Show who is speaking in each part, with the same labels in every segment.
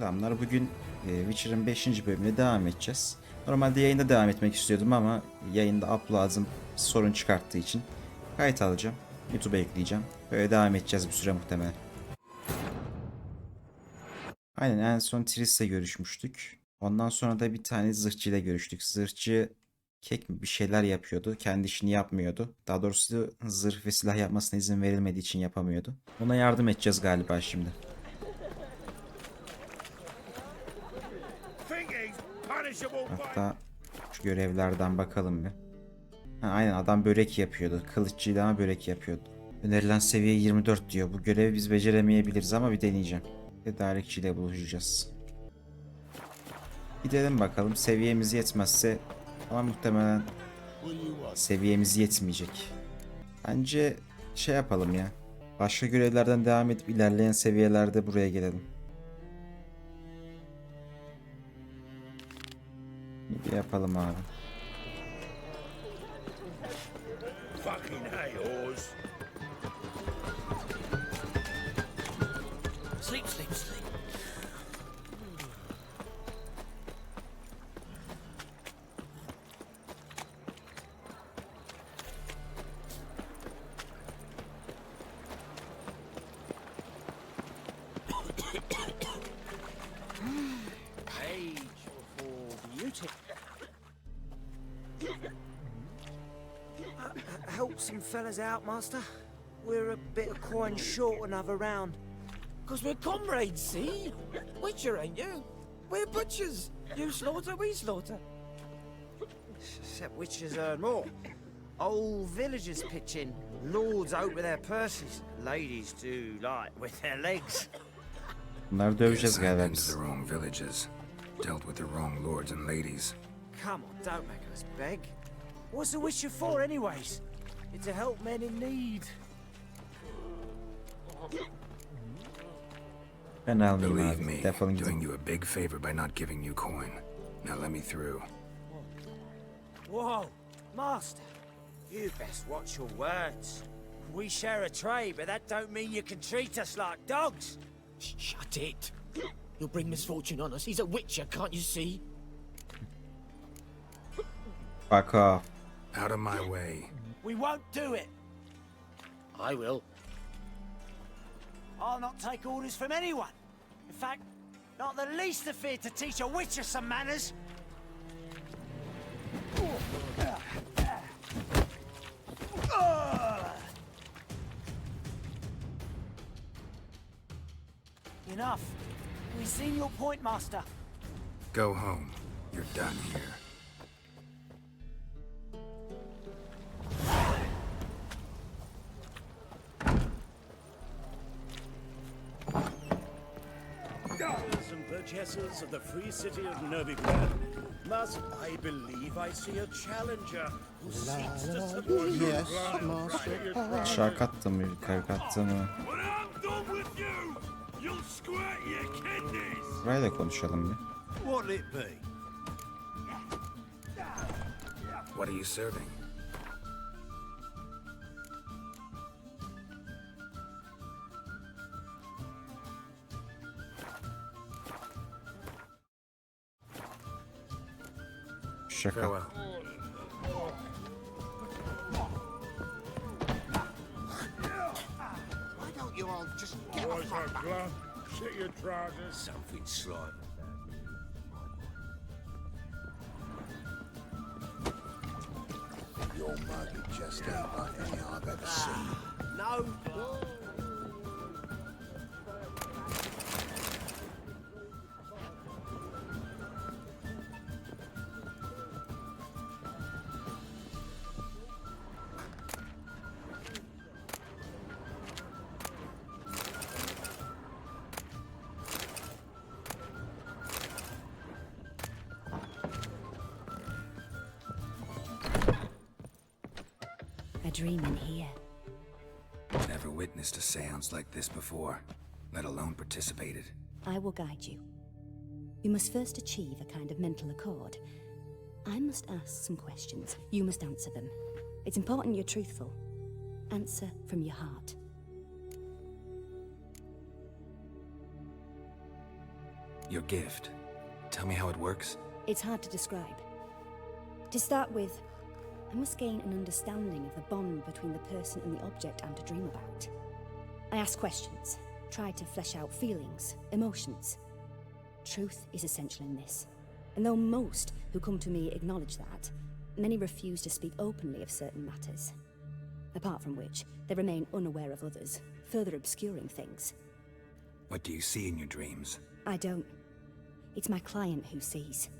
Speaker 1: Selamlar. Bugün Witcher'ın 5. bölümüne devam edeceğiz. Normalde yayında devam etmek istiyordum ama yayında upload'ım sorun çıkarttığı için kayıt alacağım. YouTube'a ekleyeceğim. Böyle devam edeceğiz bir süre muhtemelen. Aynen, en son Triss'le görüşmüştük. Ondan sonra da bir tane zırhçıyla görüştük. Zırhçı kek mi bir şeyler yapıyordu. Kendi işini yapmıyordu. Daha doğrusu zırh ve silah yapmasına izin verilmediği için yapamıyordu. Ona yardım edeceğiz galiba şimdi. Hatta şu görevlerden bakalım bir. Ha, aynen, adam börek yapıyordu. Kılıççıydı ama börek yapıyordu. Önerilen seviye 24 diyor. Bu görevi biz beceremeyebiliriz ama bir deneyeceğim. Tedarikçiyle buluşacağız. Gidelim bakalım. Seviyemiz yetmezse, ama muhtemelen seviyemiz yetmeyecek. Bence şey yapalım ya. Başka görevlerden devam edip ilerleyen seviyelerde buraya gelelim. Bir yapalım abi.
Speaker 2: Sleep, sleep, sleep. Page for beauty. Help some fellas out, Master. We're a bit of coin short another round. 'Cause we're comrades, see? Witcher, ain't you? We're butchers. You slaughter, we slaughter. Except witchers earn more. Old villagers pitch in. Lords out with their purses. Ladies do like with their legs.
Speaker 1: Bunları döveceğiz
Speaker 3: Yes, I've
Speaker 1: galiba
Speaker 3: been to
Speaker 1: biz.
Speaker 3: the wrong villages, dealt with the wrong lords and ladies.
Speaker 2: Come on, don't make us beg. What's a witcher for, anyways? It's to help men in need.
Speaker 1: Ben almayayım
Speaker 3: Believe
Speaker 1: abi.
Speaker 3: me,
Speaker 1: Defolun
Speaker 3: doing
Speaker 1: gidin.
Speaker 3: you a big favor by not giving you coin. Now let me through.
Speaker 2: Whoa, Master. You best watch your words. We share a trade, but that don't mean you can treat us like dogs.
Speaker 4: Shut it! You'll bring misfortune on us. He's a witcher, can't you see?
Speaker 1: Fuck off.
Speaker 3: Out of my way.
Speaker 2: We won't do it.
Speaker 4: I will.
Speaker 2: I'll not take orders from anyone. In fact, not the least afraid to teach a witcher some manners. Enough. We've seen your point, Master.
Speaker 3: Go home. You're done here.
Speaker 5: And purchasers of the free city of Novigrad, must I believe I see a challenger who seeks to support
Speaker 6: Yes,
Speaker 5: your
Speaker 6: master.
Speaker 1: Aşağı kattı mı, yukarı kattı mı?
Speaker 5: When I'm done with you, you'll squirt your kidneys.
Speaker 1: Burayı da konuşalım bir.
Speaker 5: What'll it be?
Speaker 3: What are you serving?
Speaker 1: Şaka.
Speaker 3: Farewell.
Speaker 6: Why don't you all just get off
Speaker 5: Boys
Speaker 6: my
Speaker 5: are
Speaker 6: back?
Speaker 5: glum. Shit your trousers. Something slight.
Speaker 6: Your mug just ain't like any I've ever seen.
Speaker 2: No.
Speaker 7: A dream in here.
Speaker 3: Never witnessed a seance like this before, let alone participated.
Speaker 7: I will guide you. You must first achieve a kind of mental accord. I must ask some questions. You must answer them. It's important you're truthful. Answer from your heart.
Speaker 3: Your gift. Tell me how it works.
Speaker 7: It's hard to describe. To start with, I must gain an understanding of the bond between the person and the object I'm to dream about. I ask questions, try to flesh out feelings, emotions. Truth is essential in this. And though most who come to me acknowledge that, many refuse to speak openly of certain matters. Apart from which, they remain unaware of others, further obscuring things.
Speaker 3: What do you see in your dreams?
Speaker 7: I don't. It's my client who sees.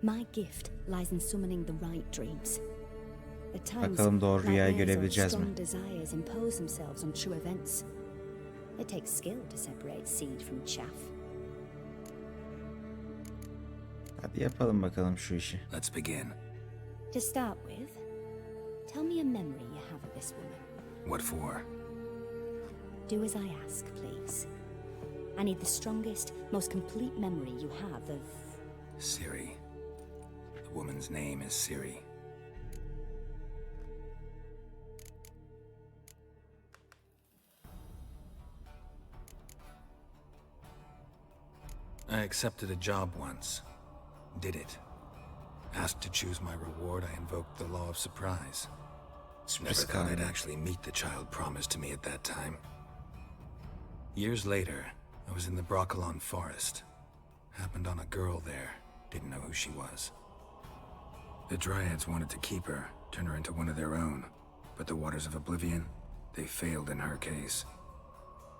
Speaker 7: My gift lies in summoning the right dreams. At times,
Speaker 1: Bakalım doğru rüyayı
Speaker 7: nightmares or
Speaker 1: görebileceğiz mi?
Speaker 7: strong desires impose themselves on true events. It takes skill to separate seed from chaff.
Speaker 1: Hadi yapalım bakalım şu işi.
Speaker 3: Let's begin.
Speaker 7: To start with, tell me a memory you have of this woman.
Speaker 3: What for?
Speaker 7: Do as I ask, please. I need the strongest, most complete memory you have of...
Speaker 3: Siri. The woman's name is Siri. I accepted a job once. Did it. Asked to choose my reward, I invoked the law of surprise. Never thought I'd actually meet the child promised to me at that time. Years later, I was in the Broccolon forest. Happened on a girl there. Didn't know who she was. The Dryads wanted to keep her, turn her into one of their own. But the Waters of Oblivion, they failed in her case.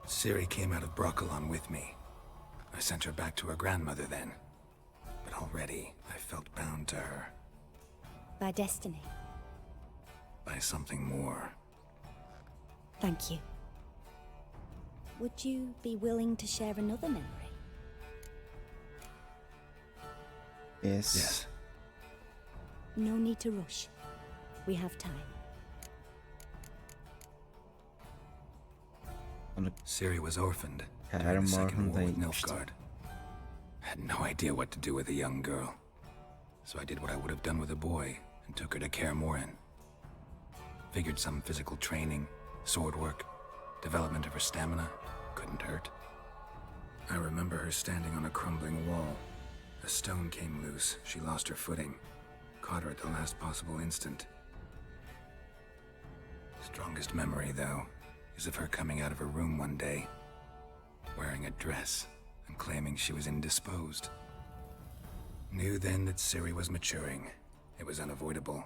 Speaker 3: Ciri came out of Broccolon with me. I sent her back to her grandmother then. But already, I felt bound to her.
Speaker 7: By destiny.
Speaker 3: By something more.
Speaker 7: Thank you. Would you be willing to share another memory?
Speaker 1: Yes.
Speaker 3: Yes.
Speaker 7: No need to rush. We have time.
Speaker 1: Onu
Speaker 3: Ciri was orphaned
Speaker 1: Her
Speaker 3: during the Second War with
Speaker 1: orphandaymıştı.
Speaker 3: Nilfgaard. Had no idea what to do with a young girl. So I did what I would have done with a boy and took her to Kaer Morhen. Figured some physical training, sword work, development of her stamina couldn't hurt. I remember her standing on a crumbling wall. A stone came loose, she lost her footing. Caught her at the last possible instant. Strongest memory, though, is of her coming out of her room one day, wearing a dress and claiming she was indisposed. Knew then that Ciri was maturing. It was unavoidable.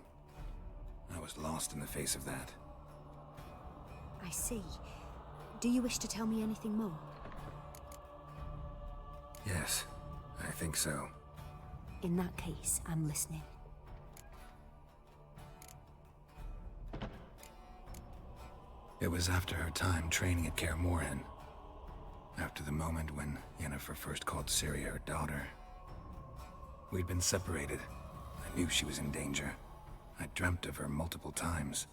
Speaker 3: I was lost in the face of that.
Speaker 7: I see. Do you wish to tell me anything more?
Speaker 3: Yes, I think so.
Speaker 7: In that case, I'm listening.
Speaker 3: It was after her time training at Kaer Morhen. After the moment when Yennefer first called Ciri her daughter. We'd been separated. I knew she was in danger. I dreamt of her multiple times.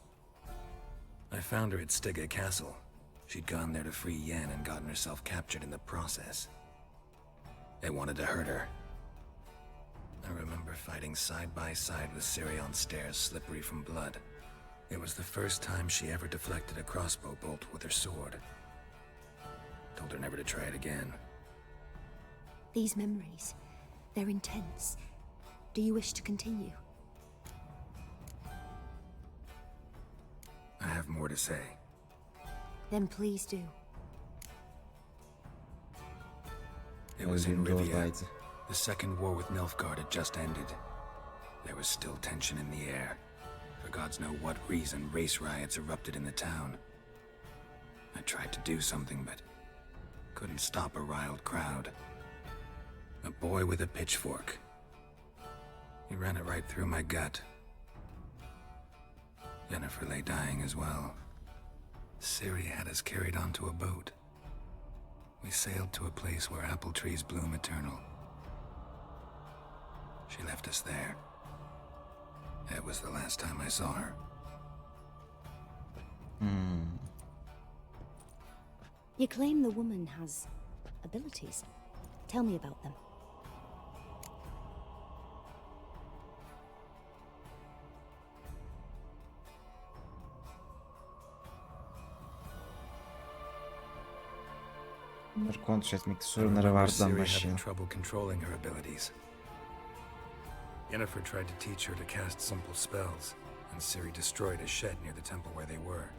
Speaker 3: I found her at Stygga Castle. She'd gone there to free Yen and gotten herself captured in the process. They wanted to hurt her. I remember fighting side by side with Ciri on stairs slippery from blood. It was the first time she ever deflected a crossbow bolt with her sword. Told her never to try it again.
Speaker 7: These memories, they're intense. Do you wish to continue?
Speaker 3: I have more to say.
Speaker 7: Then please do.
Speaker 3: It was in
Speaker 1: Öldüğümde
Speaker 3: Rivia.
Speaker 1: oradaydı.
Speaker 3: The second war with Nilfgaard had just ended. There was still tension in the air. For gods know what reason, race riots erupted in the town. I tried to do something, but couldn't stop a riled crowd. A boy with a pitchfork. He ran it right through my gut. Yennefer lay dying as well. Ciri had us carried onto a boat. We sailed to a place where apple trees bloom eternal. She left us there. That was the last time I saw her.
Speaker 7: You claim the woman has abilities. Tell me about them.
Speaker 1: Bunları kontrol etmekte
Speaker 3: I
Speaker 1: sorunları
Speaker 3: remember
Speaker 1: vardı lan
Speaker 3: Ciri having
Speaker 1: başlayalım.
Speaker 3: trouble controlling her abilities. Yennefer tried to teach her to cast simple spells, and Ciri destroyed a shed near the temple where they were.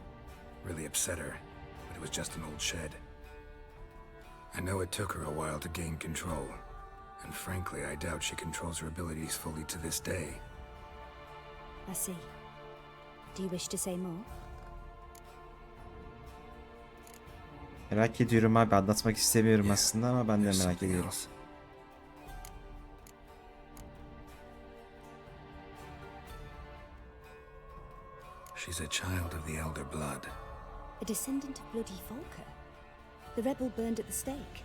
Speaker 3: Really upset her, but it was just an old shed. I know it took her a while to gain control, and frankly, I doubt she controls her abilities fully to this day.
Speaker 7: I see. Do you wish to say more?
Speaker 1: Merak ediyorum abi, anlatmak istemiyorum
Speaker 3: Yeah,
Speaker 1: aslında ama ben de
Speaker 3: there's
Speaker 1: merak
Speaker 3: something
Speaker 1: ediyorum.
Speaker 3: else. She's a child of the Elder Blood.
Speaker 7: A descendant of bloody Volker? The rebel burned at the stake?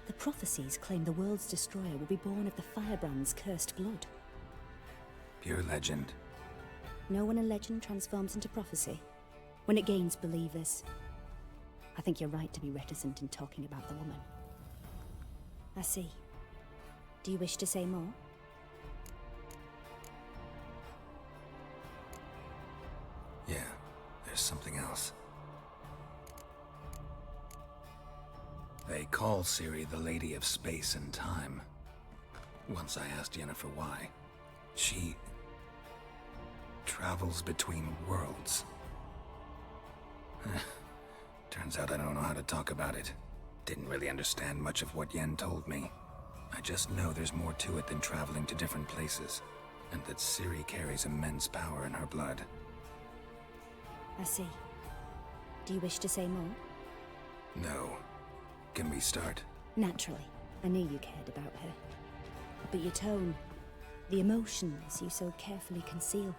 Speaker 7: The prophecies claim the world's destroyer will be born of the firebrand's cursed blood.
Speaker 3: Pure legend.
Speaker 7: Know when a legend transforms into prophecy? When it gains believers. I think you're right to be reticent in talking about the woman. I see. Do you wish to say more?
Speaker 3: Yeah, there's something else. They call Ciri the Lady of Space and Time. Once I asked Yennefer why. She travels between worlds. Turns out I don't know how to talk about it. Didn't really understand much of what Yen told me. I just know there's more to it than traveling to different places, and that Ciri carries immense power in her blood.
Speaker 7: I see. Do you wish to say more?
Speaker 3: No. Can we start?
Speaker 7: Naturally. I knew you cared about her. But your tone, the emotions you so carefully conceal.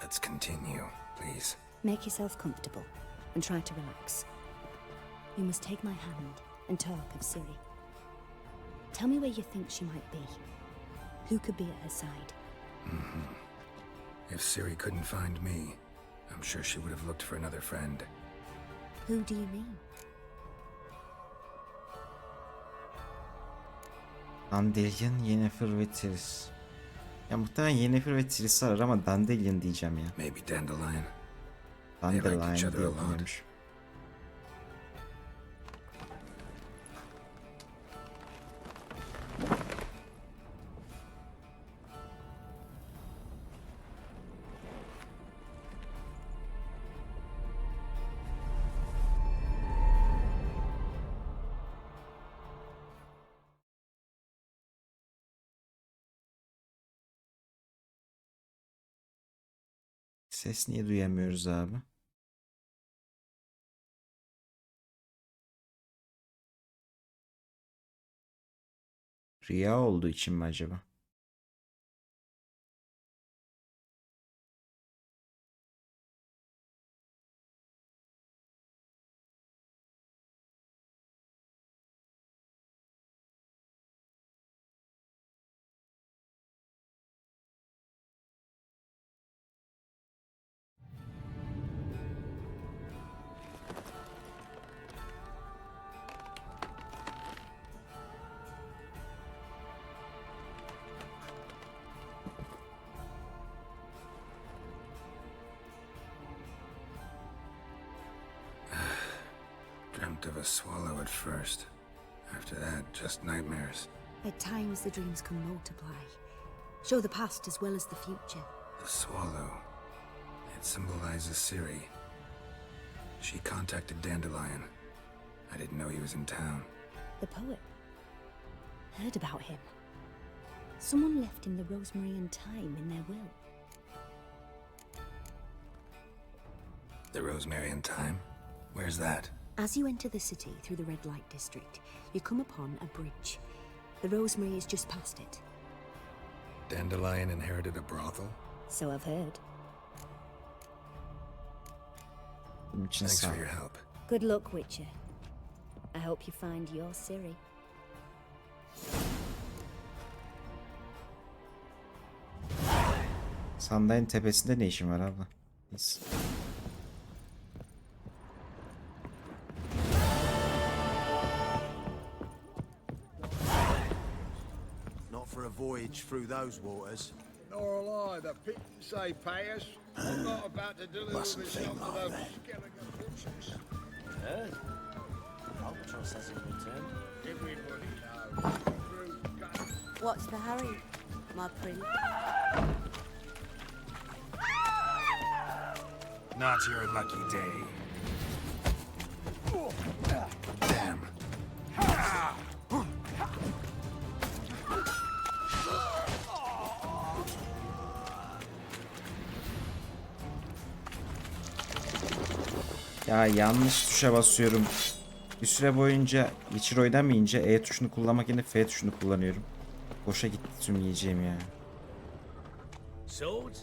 Speaker 3: Let's continue, please.
Speaker 7: Make yourself comfortable and try to relax. You must take my hand and talk of Ciri. Tell me where you think she might be. Who could be at her side?
Speaker 3: If Ciri couldn't find me, I'm sure she would have looked for another friend.
Speaker 7: Who do you mean?
Speaker 1: Dandelion, Yennefer ve Triss. Ya muhtemelen Yennefer ve Triss'i arar ama Dandelion diyeceğim ya.
Speaker 3: Maybe Dandelion.
Speaker 1: Dandelion
Speaker 3: each
Speaker 1: diye
Speaker 3: other a lot.
Speaker 1: okunuyormuş. Ses niye duyamıyoruz abi? Rüya olduğu için mi acaba?
Speaker 3: Dreamt of a swallow at first. After that, just nightmares.
Speaker 7: At times the dreams can multiply. Show the past as well as the future.
Speaker 3: The swallow. It symbolizes Ciri. She contacted Dandelion. I didn't know he was in town.
Speaker 7: The poet. Heard about him. Someone left him the rosemary and thyme in their will.
Speaker 3: The Rosemary and Thyme? Where's that?
Speaker 7: As you enter the city through the red light district, you come upon a bridge. The rosemary is just past it.
Speaker 3: Dandelion inherited a brothel?
Speaker 7: So I've heard.
Speaker 1: Bunun için
Speaker 3: Thanks
Speaker 1: sağ
Speaker 3: for
Speaker 1: ol.
Speaker 3: your help.
Speaker 7: Good luck, Witcher. I hope you find your Ciri.
Speaker 1: Sandalyenin tepesinde ne işin var abla? Neyse.
Speaker 6: Not for a voyage through those waters.
Speaker 8: Nor will I. The pit say pay us. I'm not about to deliver
Speaker 6: Mustn't
Speaker 8: this
Speaker 6: think
Speaker 8: up to
Speaker 6: like
Speaker 8: those
Speaker 6: that.
Speaker 8: skeleton butchers.
Speaker 6: Albatross hasn't returned.
Speaker 8: Everybody knows.
Speaker 9: What's the hurry, my prince?
Speaker 3: Not your lucky day. Damn.
Speaker 1: Ya yanlış tuşa basıyorum. Bir süre boyunca Witcher oynamayınca E tuşunu kullanmak yerine F tuşunu kullanıyorum. Boşa gitti tüm yiyeceğim ya.
Speaker 5: Swords?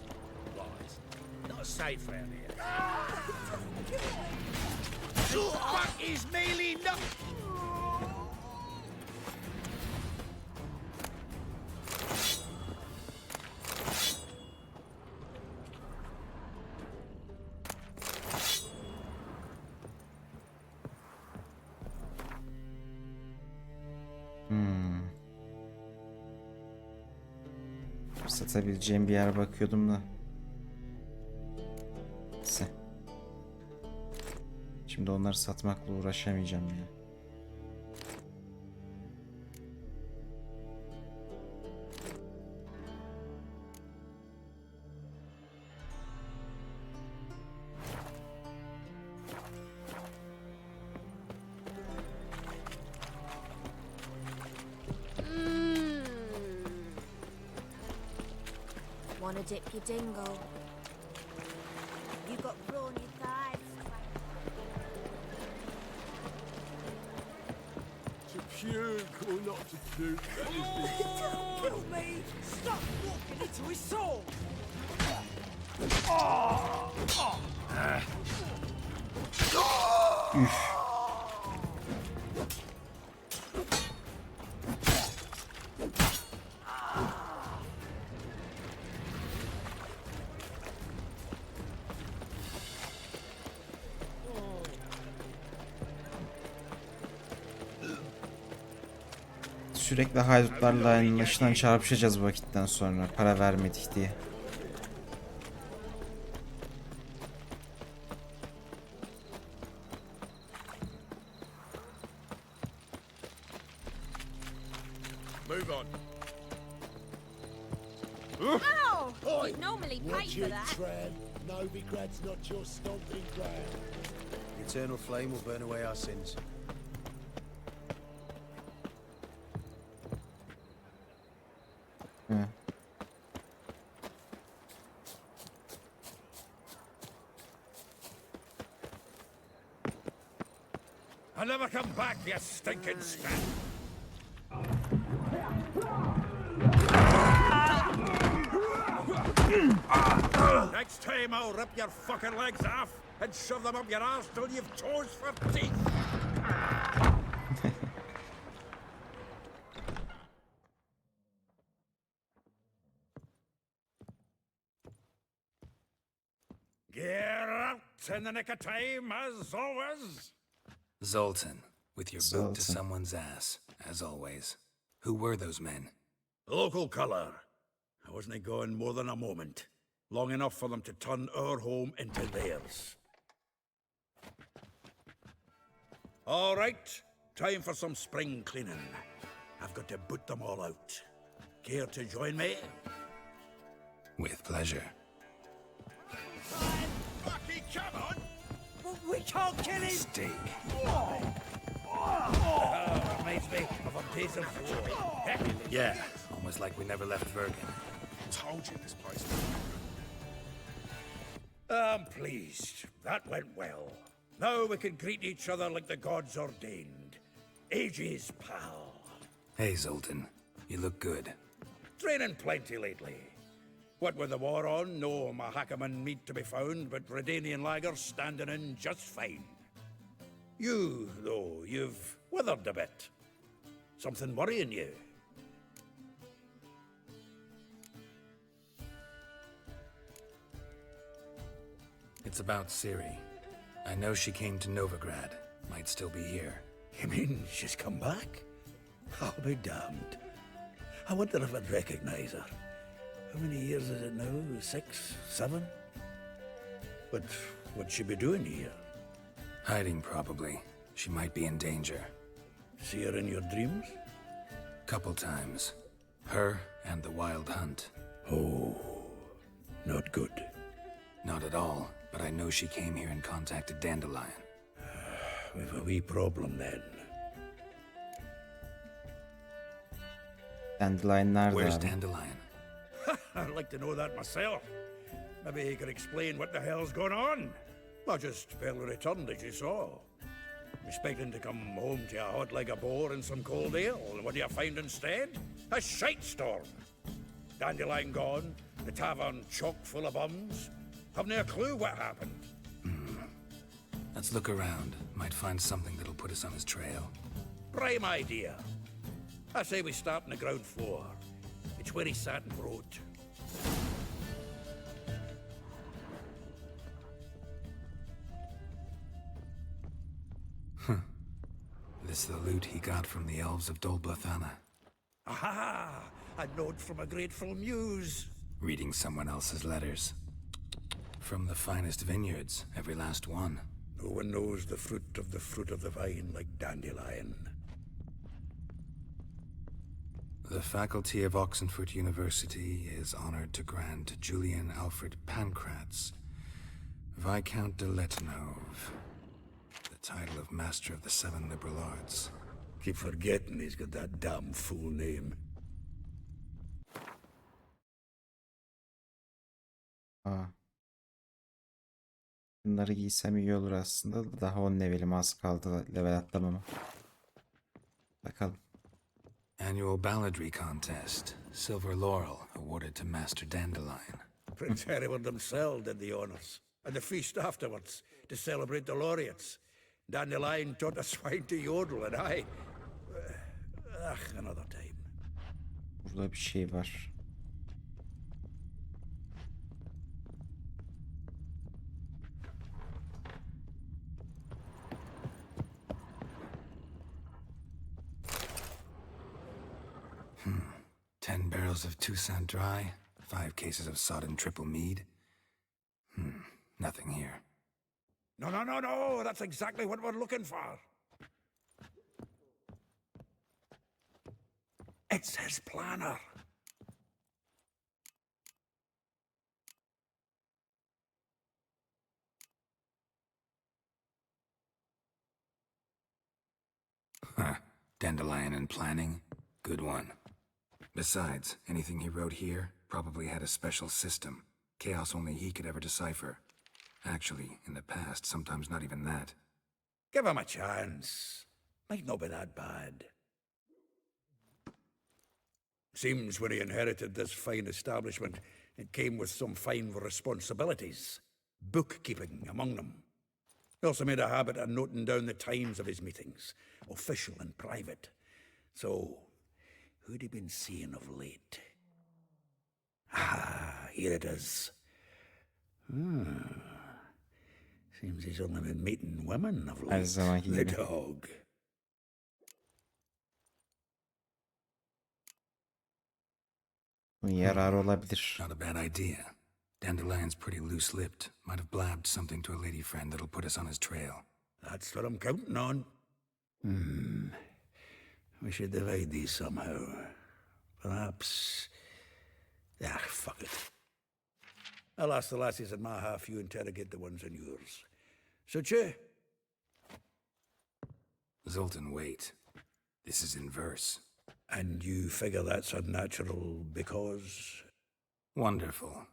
Speaker 5: Right. Not safe round here. Fuck is melee not?
Speaker 1: Satabileceğim bir yer bakıyordum da. Neyse. Şimdi onları satmakla uğraşamayacağım ya.
Speaker 9: Wanna dip your dingle? You got brawny thighs.
Speaker 8: To puke or not to puke.
Speaker 2: Don't kill me! Stop walking into his soul!
Speaker 1: Sürekli haydutlarla aynı başından çarpışacağız bu vakitten sonra. Para vermedik diye.
Speaker 5: Move on.
Speaker 9: Oh! You'd normally pay
Speaker 8: Watch
Speaker 9: for
Speaker 8: it,
Speaker 9: that.
Speaker 8: Tran. Novigrad's not your stomping ground.
Speaker 6: The eternal flame will burn away our sins.
Speaker 1: Hı.
Speaker 5: I'll never come back, you stinking scat. Next time I'll rip your fucking legs off and shove them up your arse till you've toes for teeth. Get out in the nick of time, as always.
Speaker 3: Zoltan, with your boot to
Speaker 1: Zoltan.
Speaker 3: someone's ass, as always. Who were those men?
Speaker 5: Local colour. I wasn't going more than a moment. Long enough for them to turn our home into theirs. All right, time for some spring cleaning. I've got to boot them all out. Care to join me?
Speaker 3: With pleasure.
Speaker 5: Fucking come on!
Speaker 2: We can't kill him!
Speaker 3: Steak.
Speaker 5: Reminds me of a piece of wood.
Speaker 3: Yeah, almost like we never left Bergen.
Speaker 5: Told you this place was... I'm pleased. That went well. Now we can greet each other like the gods ordained. Ages, pal.
Speaker 3: Hey, Zoltan. You look good.
Speaker 5: Training plenty lately. What with the war on, no Mahakaman meat to be found, but Redanian lagers standing in just fine. You, though, you've withered a bit. Something worrying you?
Speaker 3: It's about Ciri. I know she came to Novigrad. Might still be here.
Speaker 5: You mean she's come back? I'll be damned. I wonder if I'd recognize her. How many years is it now? 6, 7? But what'd she be doing here?
Speaker 3: Hiding, probably. She might be in danger.
Speaker 5: See her in your dreams?
Speaker 3: Couple times. Her and the wild hunt.
Speaker 5: Oh, not good.
Speaker 3: Not at all, but I know she came here and contacted Dandelion.
Speaker 5: We've a wee problem then.
Speaker 1: Dandelion nerede
Speaker 3: Where's
Speaker 1: abi?
Speaker 3: Dandelion?
Speaker 5: I'd like to know that myself. Maybe he could explain what the hell's going on. I just barely returned, as you saw. Expecting to come home to a hot like a boar and some cold ale, and what do you find instead? A shite storm. Dandelion gone, the tavern chock full of bums. Haven't a clue what happened.
Speaker 3: Let's look around. Might find something that'll put us on his trail.
Speaker 5: Prime idea. I say we start on the ground floor. It's where he sat and wrote.
Speaker 3: This the loot he got from the elves of Dolblathana.
Speaker 5: Aha! A note from a grateful muse.
Speaker 3: Reading someone else's letters. From the finest vineyards, every last one.
Speaker 5: No one knows the fruit of the vine like Dandelion.
Speaker 3: The faculty of Oxenford University is honored to grant Julian Alfred Pancratz, Viscount de Letnov, the title of Master of the Seven Liberal Arts.
Speaker 5: Keep forgetting he's got that damn full name.
Speaker 1: Aa. Bunları giysem iyi olur aslında. Daha 10 levelim az kaldı level atlamama. Bakalım.
Speaker 3: Annual balladry contest. Silver laurel awarded to Master Dandelion.
Speaker 5: Prince Hereward himself did the honors, and the feast afterwards to celebrate the laureates. Dandelion taught a swine to yodel, and I... another time.
Speaker 1: Burada bir şey var.
Speaker 3: 10 barrels of Toussaint Dry, 5 cases of sodden triple mead. Nothing here.
Speaker 5: No, that's exactly what we're looking for. It's his planner.
Speaker 3: Dandelion and planning? Good one. Besides, anything he wrote here probably had a special system. Chaos only he could ever decipher. Actually, in the past, sometimes not even that.
Speaker 5: Give him a chance. Might not be that bad. Seems when he inherited this fine establishment, it came with some fine responsibilities. Bookkeeping among them. He also made a habit of noting down the times of his meetings, official and private. So, who'd he been seeing of late? Ah, here it is. Seems he's only been meeting women of late. The dog.
Speaker 1: Bunun yararı olabilir.
Speaker 3: Not a bad idea. Dandelion's pretty loose-lipped. Might have blabbed something to a lady friend that'll put us on his trail.
Speaker 5: That's what I'm counting on. We should divide these somehow. Perhaps... fuck it. I'll ask the lassies in my half, you interrogate the ones in yours. Tcher?
Speaker 3: Zoltan, wait. This is in verse.
Speaker 5: And you figure that's unnatural because...
Speaker 3: Wonderful.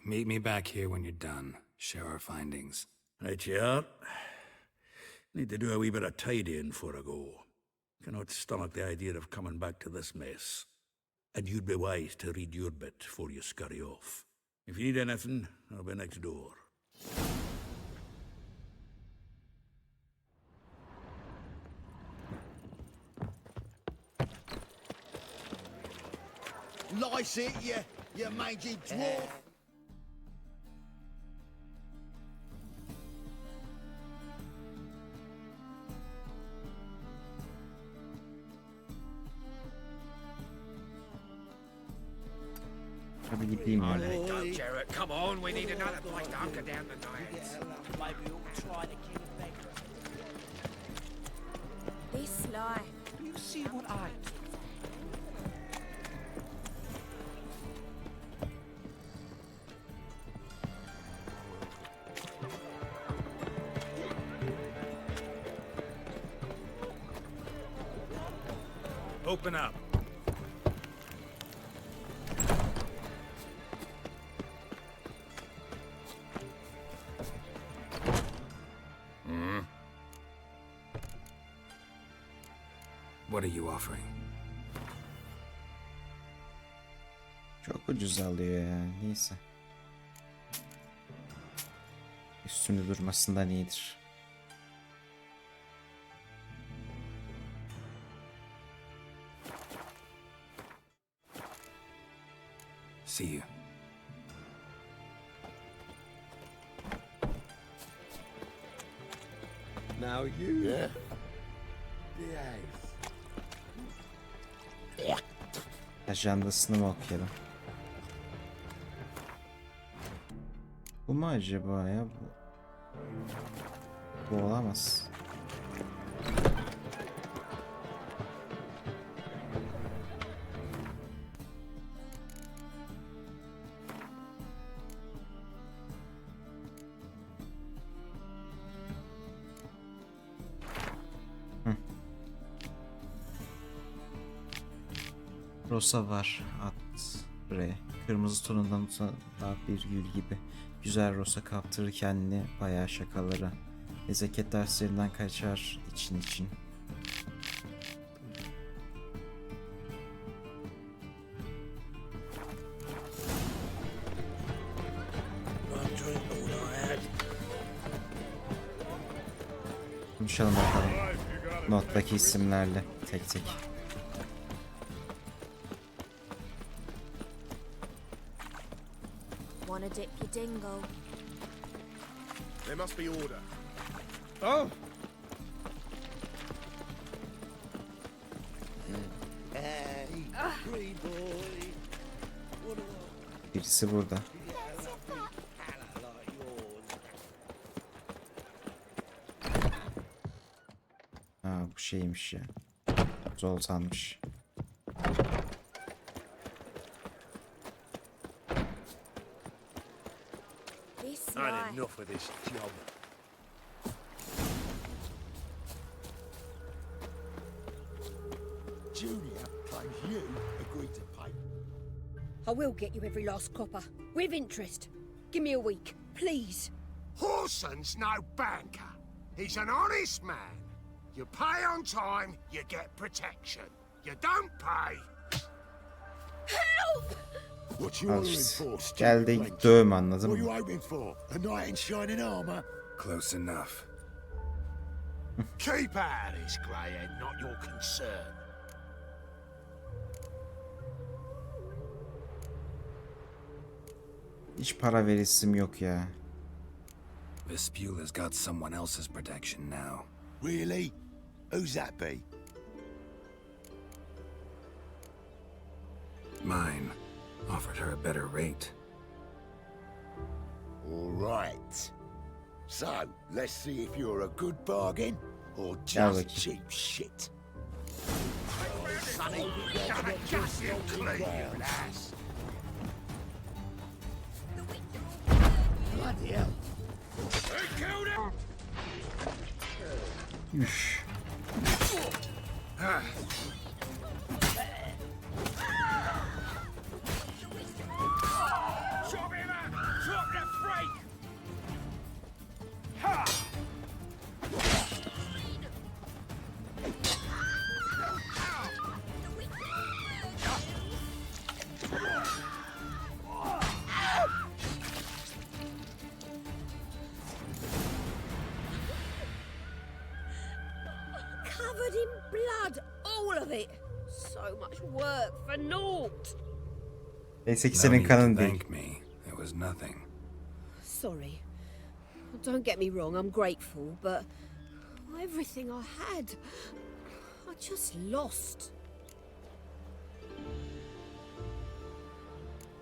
Speaker 3: Meet me back here when you're done. Share our findings.
Speaker 5: Right, yeah. Need to do a wee bit of tidying before I go. Cannot stomach the idea of coming back to this mess. And you'd be wise to read your bit before you scurry off. If you need anything, I'll be next door.
Speaker 8: Lice it, you mangy dwarf.
Speaker 1: Hadi gideyim ya.
Speaker 4: Go, Jarrett, come on. We need another place to hunker down the night.
Speaker 2: Maybe we'll try to get it back.
Speaker 3: Open up. What are you offering?
Speaker 1: Çok ucuz alıyor yani. Neyse. Üstünde durmasından iyidir.
Speaker 3: See you.
Speaker 8: Now you. Yeah. Behave.
Speaker 1: Ajandasını mı okuyalım? Bu mu acaba ya? Bu olamaz. Rosa var. At buraya. Kırmızı tonundan uzanan bir gül gibi. Güzel Rosa kaptırır kendini bayağı şakalara. Nezaket derslerinden kaçar için. Konuşalım bakalım. Nottaki isimlerle tek tek.
Speaker 9: Wanna dip your dingle?
Speaker 8: There must be order. Oh!
Speaker 2: Hey, free boy. What a
Speaker 1: Birisi burada.
Speaker 2: like yours.
Speaker 1: Ha bu şeymiş ya. Zoltanmış.
Speaker 9: This
Speaker 8: Had
Speaker 9: life.
Speaker 8: enough of this job. Junior claims you agreed to pay.
Speaker 10: I will get you every last copper, with interest. Give me a week, please.
Speaker 11: Horson's no banker. He's an honest man. You pay on time, you get protection. You don't pay.
Speaker 10: Help!
Speaker 8: What you
Speaker 1: Al
Speaker 8: ordering
Speaker 1: işte.
Speaker 8: for, stupid
Speaker 1: Gel de
Speaker 8: wench?
Speaker 1: dövme, anladın
Speaker 8: What are you
Speaker 1: mı?
Speaker 8: hoping for? A knight in shining armour?
Speaker 3: Close enough.
Speaker 11: Keep out of this, Greyhead, not your concern.
Speaker 1: Hiç para veresim yok ya.
Speaker 3: Vespula's got someone else's protection now.
Speaker 8: Really? Who's that be?
Speaker 3: Mine offered her a better rate.
Speaker 8: All right. So, let's see if you're a good bargain or
Speaker 1: Gel
Speaker 8: just
Speaker 1: bakayım.
Speaker 8: cheap shit.
Speaker 11: Sonny, gonna just you clean, you lass.
Speaker 8: Bloody hell.
Speaker 1: Üf.
Speaker 11: Chop him up! Chop the freak! Ha!
Speaker 10: Covered in blood, all of it. So much work for naught.
Speaker 1: Neyse ki
Speaker 3: No
Speaker 1: senin
Speaker 3: need
Speaker 1: kanın
Speaker 3: to
Speaker 1: değil.
Speaker 3: thank me. It was nothing.
Speaker 10: Sorry. Don't get me wrong, I'm grateful, but everything I had, I just lost.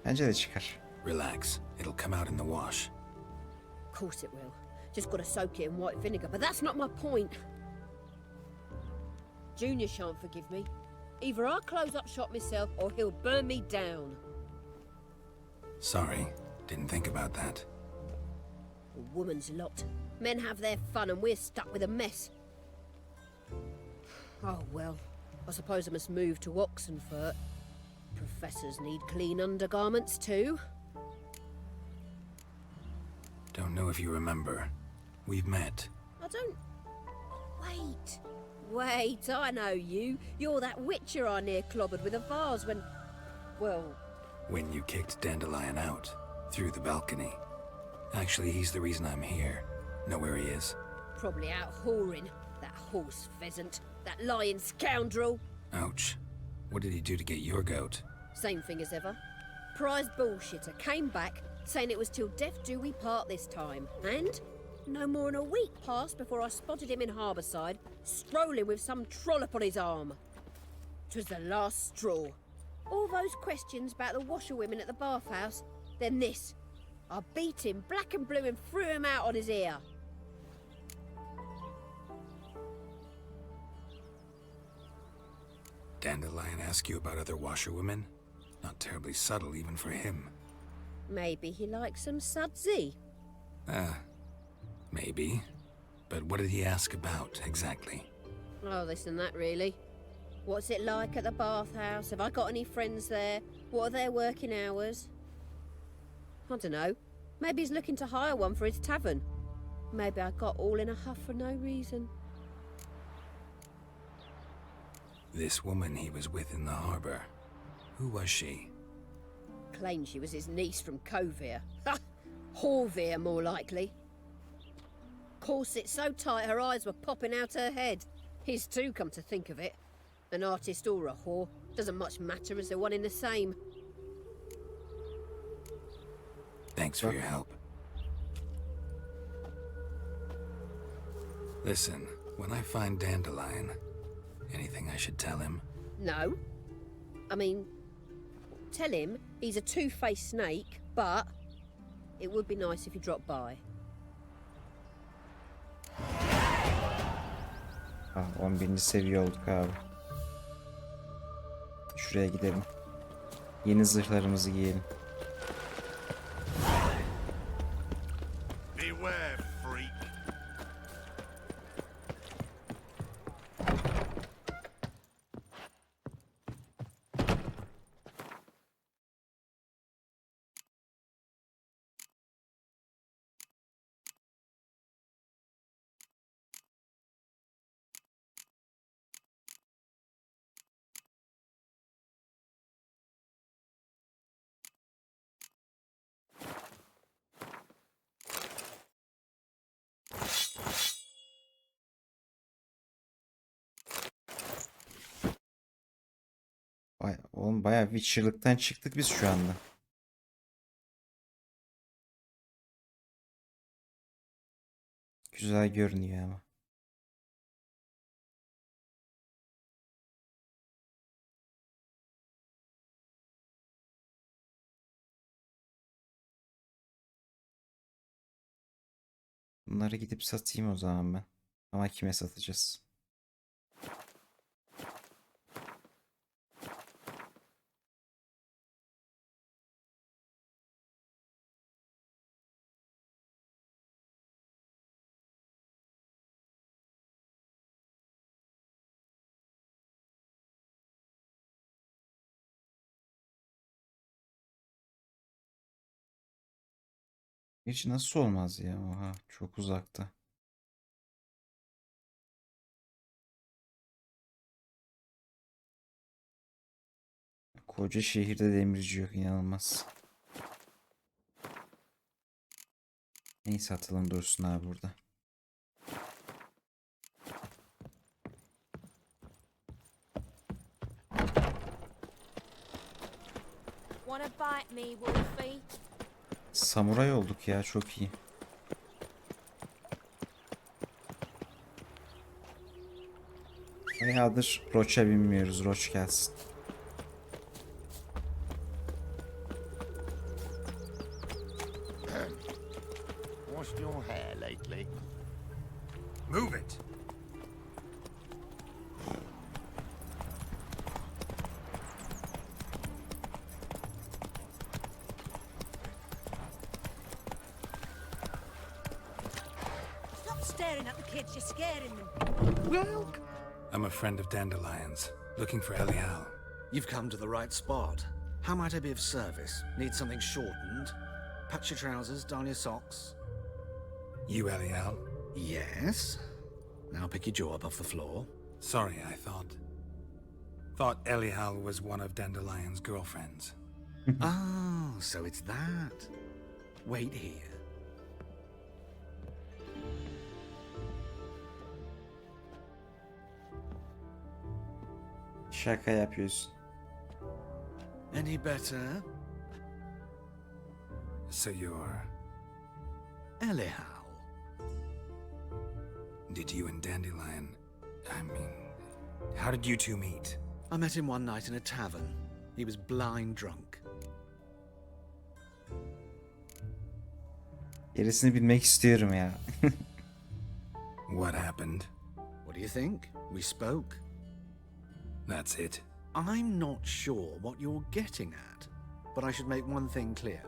Speaker 1: Bence de çıkar.
Speaker 3: Relax. It'll come out in the wash.
Speaker 10: Of course it will. Just gotta soak it in white vinegar, but that's not my point. Junior shan't forgive me. Either I'll close up shop myself or he'll burn me down.
Speaker 3: Sorry. Didn't think about that.
Speaker 10: A woman's lot. Men have their fun and we're stuck with a mess. Oh well, I suppose I must move to Oxenfurt. Professors need clean undergarments too.
Speaker 3: Don't know if you remember. We've met.
Speaker 10: I don't... Wait, I know you. You're that witcher I near clobbered with a vase when... Well...
Speaker 3: When you kicked Dandelion out, through the balcony. Actually, he's the reason I'm here. Know where he is?
Speaker 10: Probably out whoring. That horse pheasant. That lying scoundrel.
Speaker 3: Ouch. What did he do to get your goat?
Speaker 10: Same thing as ever. Prize bullshitter came back, saying it was till death do we part this time. And no more than a week passed before I spotted him in Harbourside, strolling with some trollop on his arm. 'Twas the last straw. All those questions about the washerwomen at the bathhouse, then this. I beat him black and blue and threw him out on his ear.
Speaker 3: Dandelion ask you about other washerwomen? Not terribly subtle even for him.
Speaker 10: Maybe he likes some sudsy.
Speaker 3: Maybe. But what did he ask about, exactly?
Speaker 10: Oh, this and that, really. What's it like at the bathhouse? Have I got any friends there? What are their working hours? I don't know. Maybe he's looking to hire one for his tavern. Maybe I got all in a huff for no reason.
Speaker 3: This woman he was with in the harbour. Who was she?
Speaker 10: Claimed she was his niece from Covere. Ha! Horvere, more likely. Corset so tight her eyes were popping out her head. His too, come to think of it. An artist or a whore. Doesn't much matter as they're one in the same.
Speaker 3: Thanks for your help. Listen, when I find Dandelion, anything I should tell him?
Speaker 10: No. I mean, tell him he's a two-faced snake, but it would be nice if he dropped by.
Speaker 1: Ah, 11. seviye olduk abi. Şuraya gidelim. Yeni zırhlarımızı giyelim.
Speaker 11: Beware, freak.
Speaker 1: Oğlum bayağı Witcher'lıktan çıktık biz şu anda. Güzel görünüyor ama. Bunları gidip satayım o zaman ben. Ama kime satacağız? Hiç nasıl olmaz ya? Oha, çok uzakta. Koca şehirde demirci yok, inanılmaz. Neyse atalım dursun abi burada.
Speaker 9: Wanna bite me, Wolfie?
Speaker 1: Samuray olduk ya, çok iyi. Bayağıdır Roach'a binmiyoruz. Roach gelsin.
Speaker 8: Washed your hair lately?
Speaker 11: Move it.
Speaker 9: Stop staring at the kids, you're scaring them.
Speaker 3: I'm a friend of Dandelion's. Looking for Elial.
Speaker 12: You've come to the right spot. How might I be of service? Need something shortened? Patch your trousers, darn your socks.
Speaker 3: You Elial?
Speaker 12: Yes. Now pick your jaw up off the floor.
Speaker 3: Sorry, I thought Elial was one of Dandelion's girlfriends.
Speaker 12: Oh, so it's that. Wait here.
Speaker 1: Şaka yapıyorsun.
Speaker 12: Any better?
Speaker 3: So you're...
Speaker 12: Elial.
Speaker 3: Did you and Dandelion... I mean... How did you two meet?
Speaker 12: I met him one night in a tavern. He was blind drunk.
Speaker 1: Gerisini bilmek istiyorum ya.
Speaker 3: What happened?
Speaker 12: What do you think? We spoke.
Speaker 3: That's it.
Speaker 12: I'm not sure what you're getting at, but I should make one thing clear.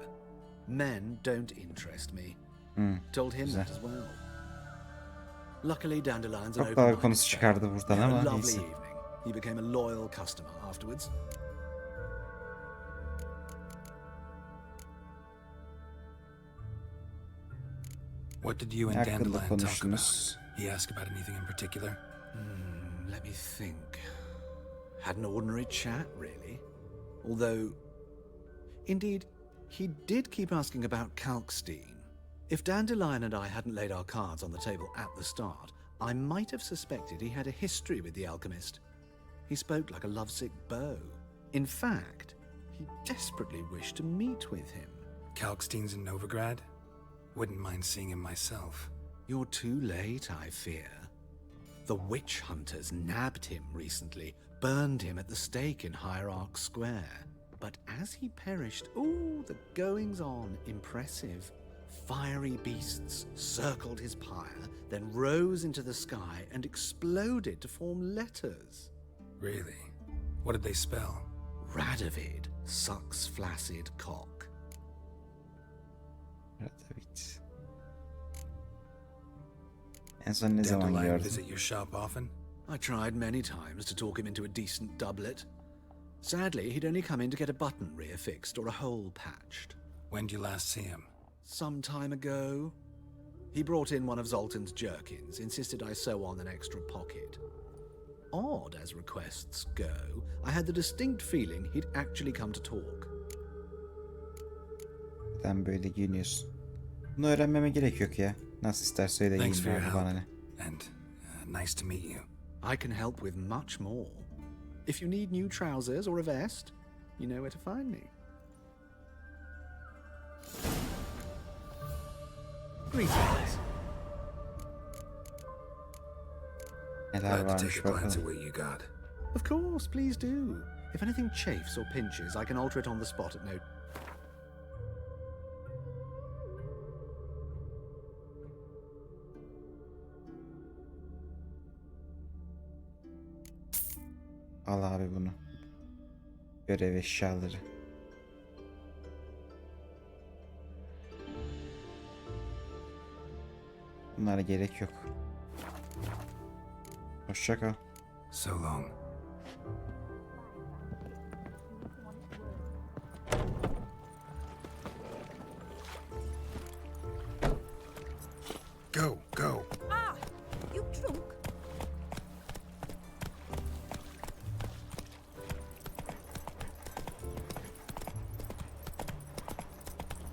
Speaker 12: Men don't interest me. Told him that as well. Luckily, Dandelion's an
Speaker 1: Çok
Speaker 12: open
Speaker 1: daha
Speaker 12: minded
Speaker 1: konusu çıkardı
Speaker 12: fellow.
Speaker 1: buradan
Speaker 12: We had
Speaker 1: ama
Speaker 12: a lovely
Speaker 1: neyse.
Speaker 12: evening. He became a loyal customer afterwards.
Speaker 3: What did you and
Speaker 1: Hakkında
Speaker 3: Dandelion talk about?
Speaker 1: konuştunuz.
Speaker 3: He asked about anything in particular?
Speaker 12: Let me think. Had an ordinary chat, really. Although, indeed, he did keep asking about Kalkstein. If Dandelion and I hadn't laid our cards on the table at the start, I might have suspected he had a history with the alchemist. He spoke like a lovesick beau. In fact, he desperately wished to meet with him.
Speaker 3: Kalkstein's in Novigrad? Wouldn't mind seeing him myself.
Speaker 12: You're too late, I fear. The witch hunters nabbed him recently, burned him at the stake in Hierarch Square. But as he perished, ooh, the goings-on, impressive. Fiery beasts circled his pyre, then rose into the sky and exploded to form letters.
Speaker 3: Really? What did they spell?
Speaker 12: Radovid sucks flaccid cock.
Speaker 1: Evet. En son ne zaman
Speaker 3: Dandelion
Speaker 1: gördün?
Speaker 3: visit your shop often?
Speaker 12: I tried many times to talk him into a decent doublet. Sadly, he'd only come in to get a button reaffixed or a hole patched.
Speaker 3: When did you last see him?
Speaker 12: Some time ago. He brought in one of Zoltan's jerkins, insisted I sew on an extra pocket. Odd as requests go, I had the distinct feeling he'd actually come to talk.
Speaker 1: Neden böyle giyiniyorsun? Bunu öğrenmeme gerek yok ya. Nasıl isterse öyle
Speaker 3: Thanks for your
Speaker 1: giyin
Speaker 3: help.
Speaker 1: bana ne.
Speaker 3: And nice to meet you.
Speaker 12: I can help with much more. If you need new trousers or a vest, you know where to find me. Greetings.
Speaker 1: Neler
Speaker 3: Glad to
Speaker 1: varmış
Speaker 3: take a glance at
Speaker 1: bakalım.
Speaker 3: what you got.
Speaker 12: Of course, please do. If anything chafes or pinches, I can alter it on the spot at no...
Speaker 1: Al abi bunu. Görev eşyaları. Bunlara gerek yok. Hoşça kal.
Speaker 3: So long. Go, go.
Speaker 10: Ah! You drunk?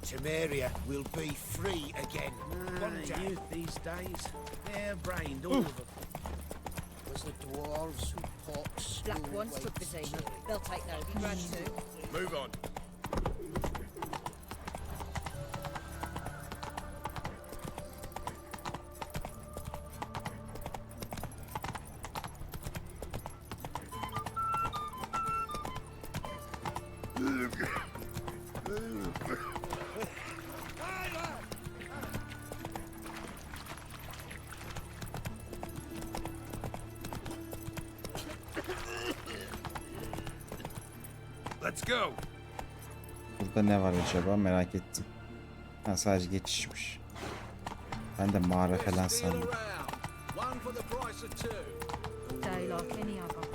Speaker 11: Temeria will be free again. One day.
Speaker 6: Youth these days, hair-brained, all of them. Was the dwarves who pox.
Speaker 10: Black ones took the scene. They'll take Novigrad too.
Speaker 11: Move on.
Speaker 5: Let's go.
Speaker 1: Burada ne var acaba merak ettim. Ha, sadece geçişmiş. Ben de mağara falan sandım.
Speaker 11: One for the price of two.
Speaker 9: Day like any other.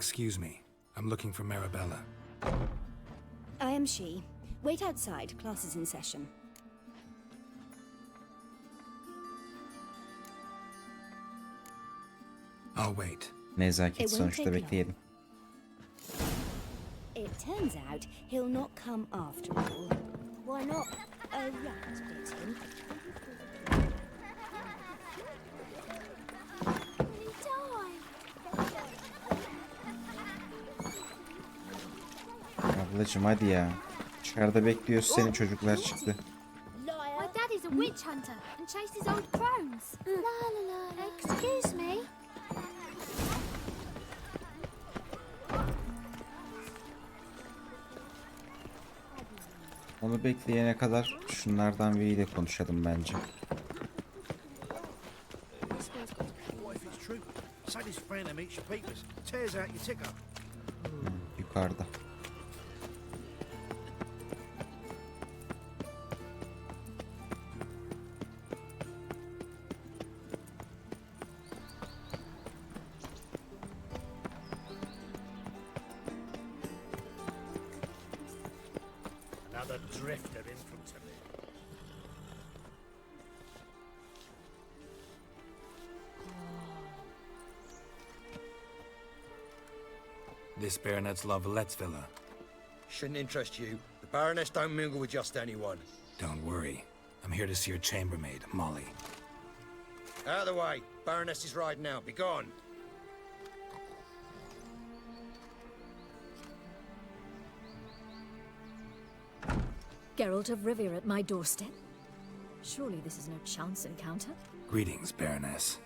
Speaker 3: Excuse me. I'm looking for Marabella.
Speaker 7: I am she. Wait outside. Class is in session.
Speaker 3: I'll wait.
Speaker 1: Nezaket
Speaker 7: It won't
Speaker 1: sonuçta
Speaker 7: take long.
Speaker 1: bekleyelim.
Speaker 7: It turns out he'll not come after all. Why not? A rat bit him.
Speaker 1: Ablacım hadi ya. Dışarıda bekliyoruz seni, çocuklar çıktı.
Speaker 9: My daddy's a witch hunter and chases old crones. La la la. Excuse me.
Speaker 1: Onu bekleyene kadar şunlardan biriyle konuşalım bence.
Speaker 6: What if it's true? Say this phantom eats your papers, tears out your ticker.
Speaker 1: Yukarıda.
Speaker 6: Another drifter in front of me.
Speaker 3: This Baronet's Lavallette's villa.
Speaker 13: Shouldn't interest you. The Baroness don't mingle with just anyone.
Speaker 3: Don't worry. I'm here to see your chambermaid, Molly.
Speaker 13: Out of the way. Baroness is riding out. Be gone.
Speaker 14: Geralt of Rivia at my doorstep? Surely this is no chance encounter?
Speaker 3: Greetings, Baroness.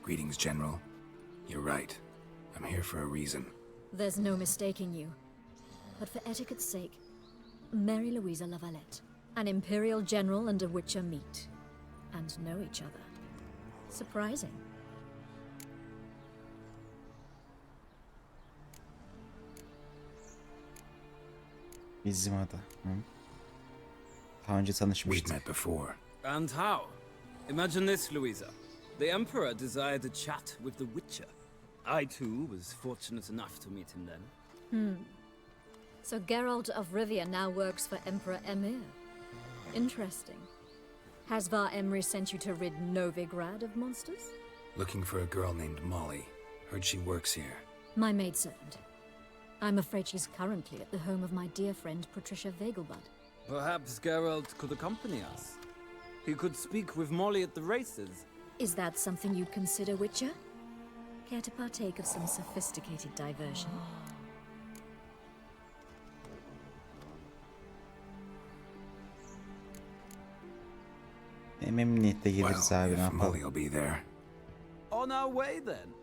Speaker 3: Greetings, General. You're right. I'm here for a reason.
Speaker 14: There's no mistaking you. But for etiquette's sake, Mary Louisa Lavalette, an Imperial General and a Witcher meet, and know each other. Surprising.
Speaker 1: Bizim ada. Hı? Daha önce
Speaker 3: We've
Speaker 1: tanışmıştık.
Speaker 3: met before.
Speaker 15: And how? Imagine this, Louisa. The Emperor desired a chat with the Witcher. I, too, was fortunate enough to meet him then.
Speaker 14: So Geralt of Rivia now works for Emperor Emir. Interesting. Has Var Emry sent you to rid Novigrad of monsters?
Speaker 3: Looking for a girl named Molly. Heard she works here.
Speaker 14: My maidservant. I'm afraid she's currently at the home of my dear friend Patricia Vegelbud.
Speaker 15: Perhaps Geralt could accompany us. He could speak with Molly at the races.
Speaker 14: Is that something you'd consider, Witcher? Care to partake of some sophisticated diversion?
Speaker 1: Memnuniyetle geliriz abi, ne
Speaker 3: if
Speaker 1: yapalım.
Speaker 3: Molly will be there.
Speaker 15: On our way, then.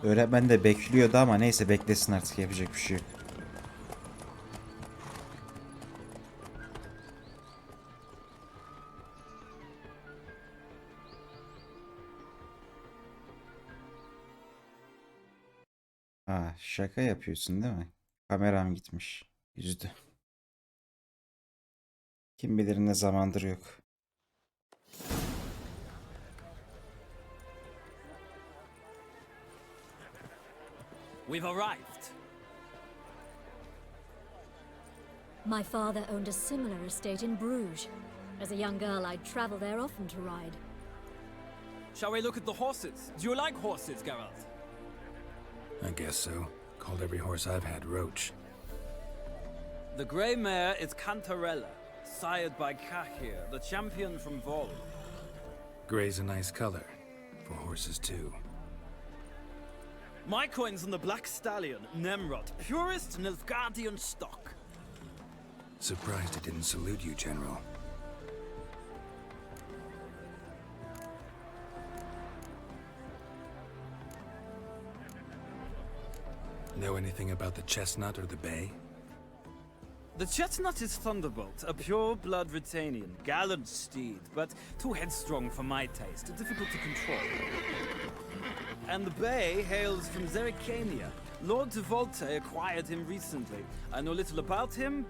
Speaker 1: Öğretmen de bekliyordu ama neyse, beklesin artık, yapacak bir şey yok. Şaka yapıyorsun değil mi? Kameram gitmiş. Üzdü. Kim bilir ne zamandır yok.
Speaker 15: We've arrived.
Speaker 14: My father owned a similar estate in Bruges. As a young girl, I'd travel there often to ride.
Speaker 15: Shall we look at the horses? Do you like horses, Geralt?
Speaker 3: I guess so. Called every horse I've had Roach.
Speaker 15: The grey mare is Cantarella, sired by Cahir, the champion from Vol.
Speaker 3: Gray's a nice color. For horses, too.
Speaker 15: My coin's on the black stallion, Nemrod, purest Nilfgaardian stock.
Speaker 3: Surprised it didn't salute you, General. Know anything about the chestnut or the bay?
Speaker 15: The chestnut is Thunderbolt, a pure-blood Britannian, gallant steed, but too headstrong for my taste, difficult to control. And the bay hails from Zerrikania. Lord de Volte acquired him recently. I know little about him,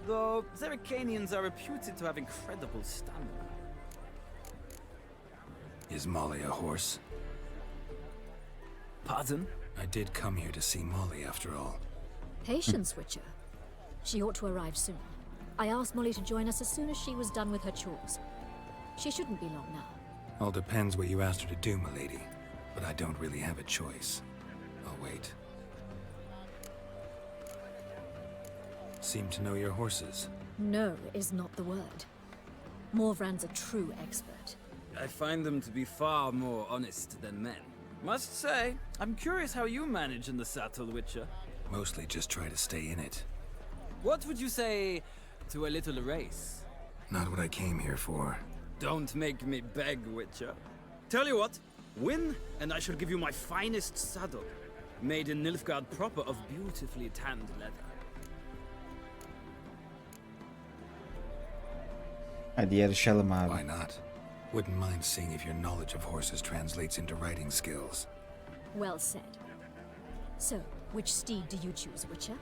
Speaker 15: though Zerrikanians are reputed to have incredible stamina.
Speaker 3: Is Molly a horse?
Speaker 15: Pardon?
Speaker 3: I did come here to see Molly after all.
Speaker 14: Patience, Witcher. She ought to arrive soon. I asked Molly to join us as soon as she was done with her chores. She shouldn't be long now.
Speaker 3: All depends what you asked her to do, milady. But I don't really have a choice. I'll wait. Seem to know your horses.
Speaker 14: No is not the word. Morvran's a true expert.
Speaker 15: I find them to be far more honest than men. Must say, I'm curious how you manage in the saddle, Witcher.
Speaker 3: Mostly just try to stay in it.
Speaker 15: What would you say to a little race?
Speaker 3: Not what I came here for.
Speaker 15: Don't make me beg, Witcher. Tell you what, win, and I shall give you my finest saddle, made in Nilfgaard proper of beautifully tanned leather.
Speaker 1: Hadi yarışalım abi.
Speaker 3: Why not? Wouldn't mind seeing if your knowledge of horses translates into riding skills.
Speaker 14: Well said. So, which steed do you choose, Witcher?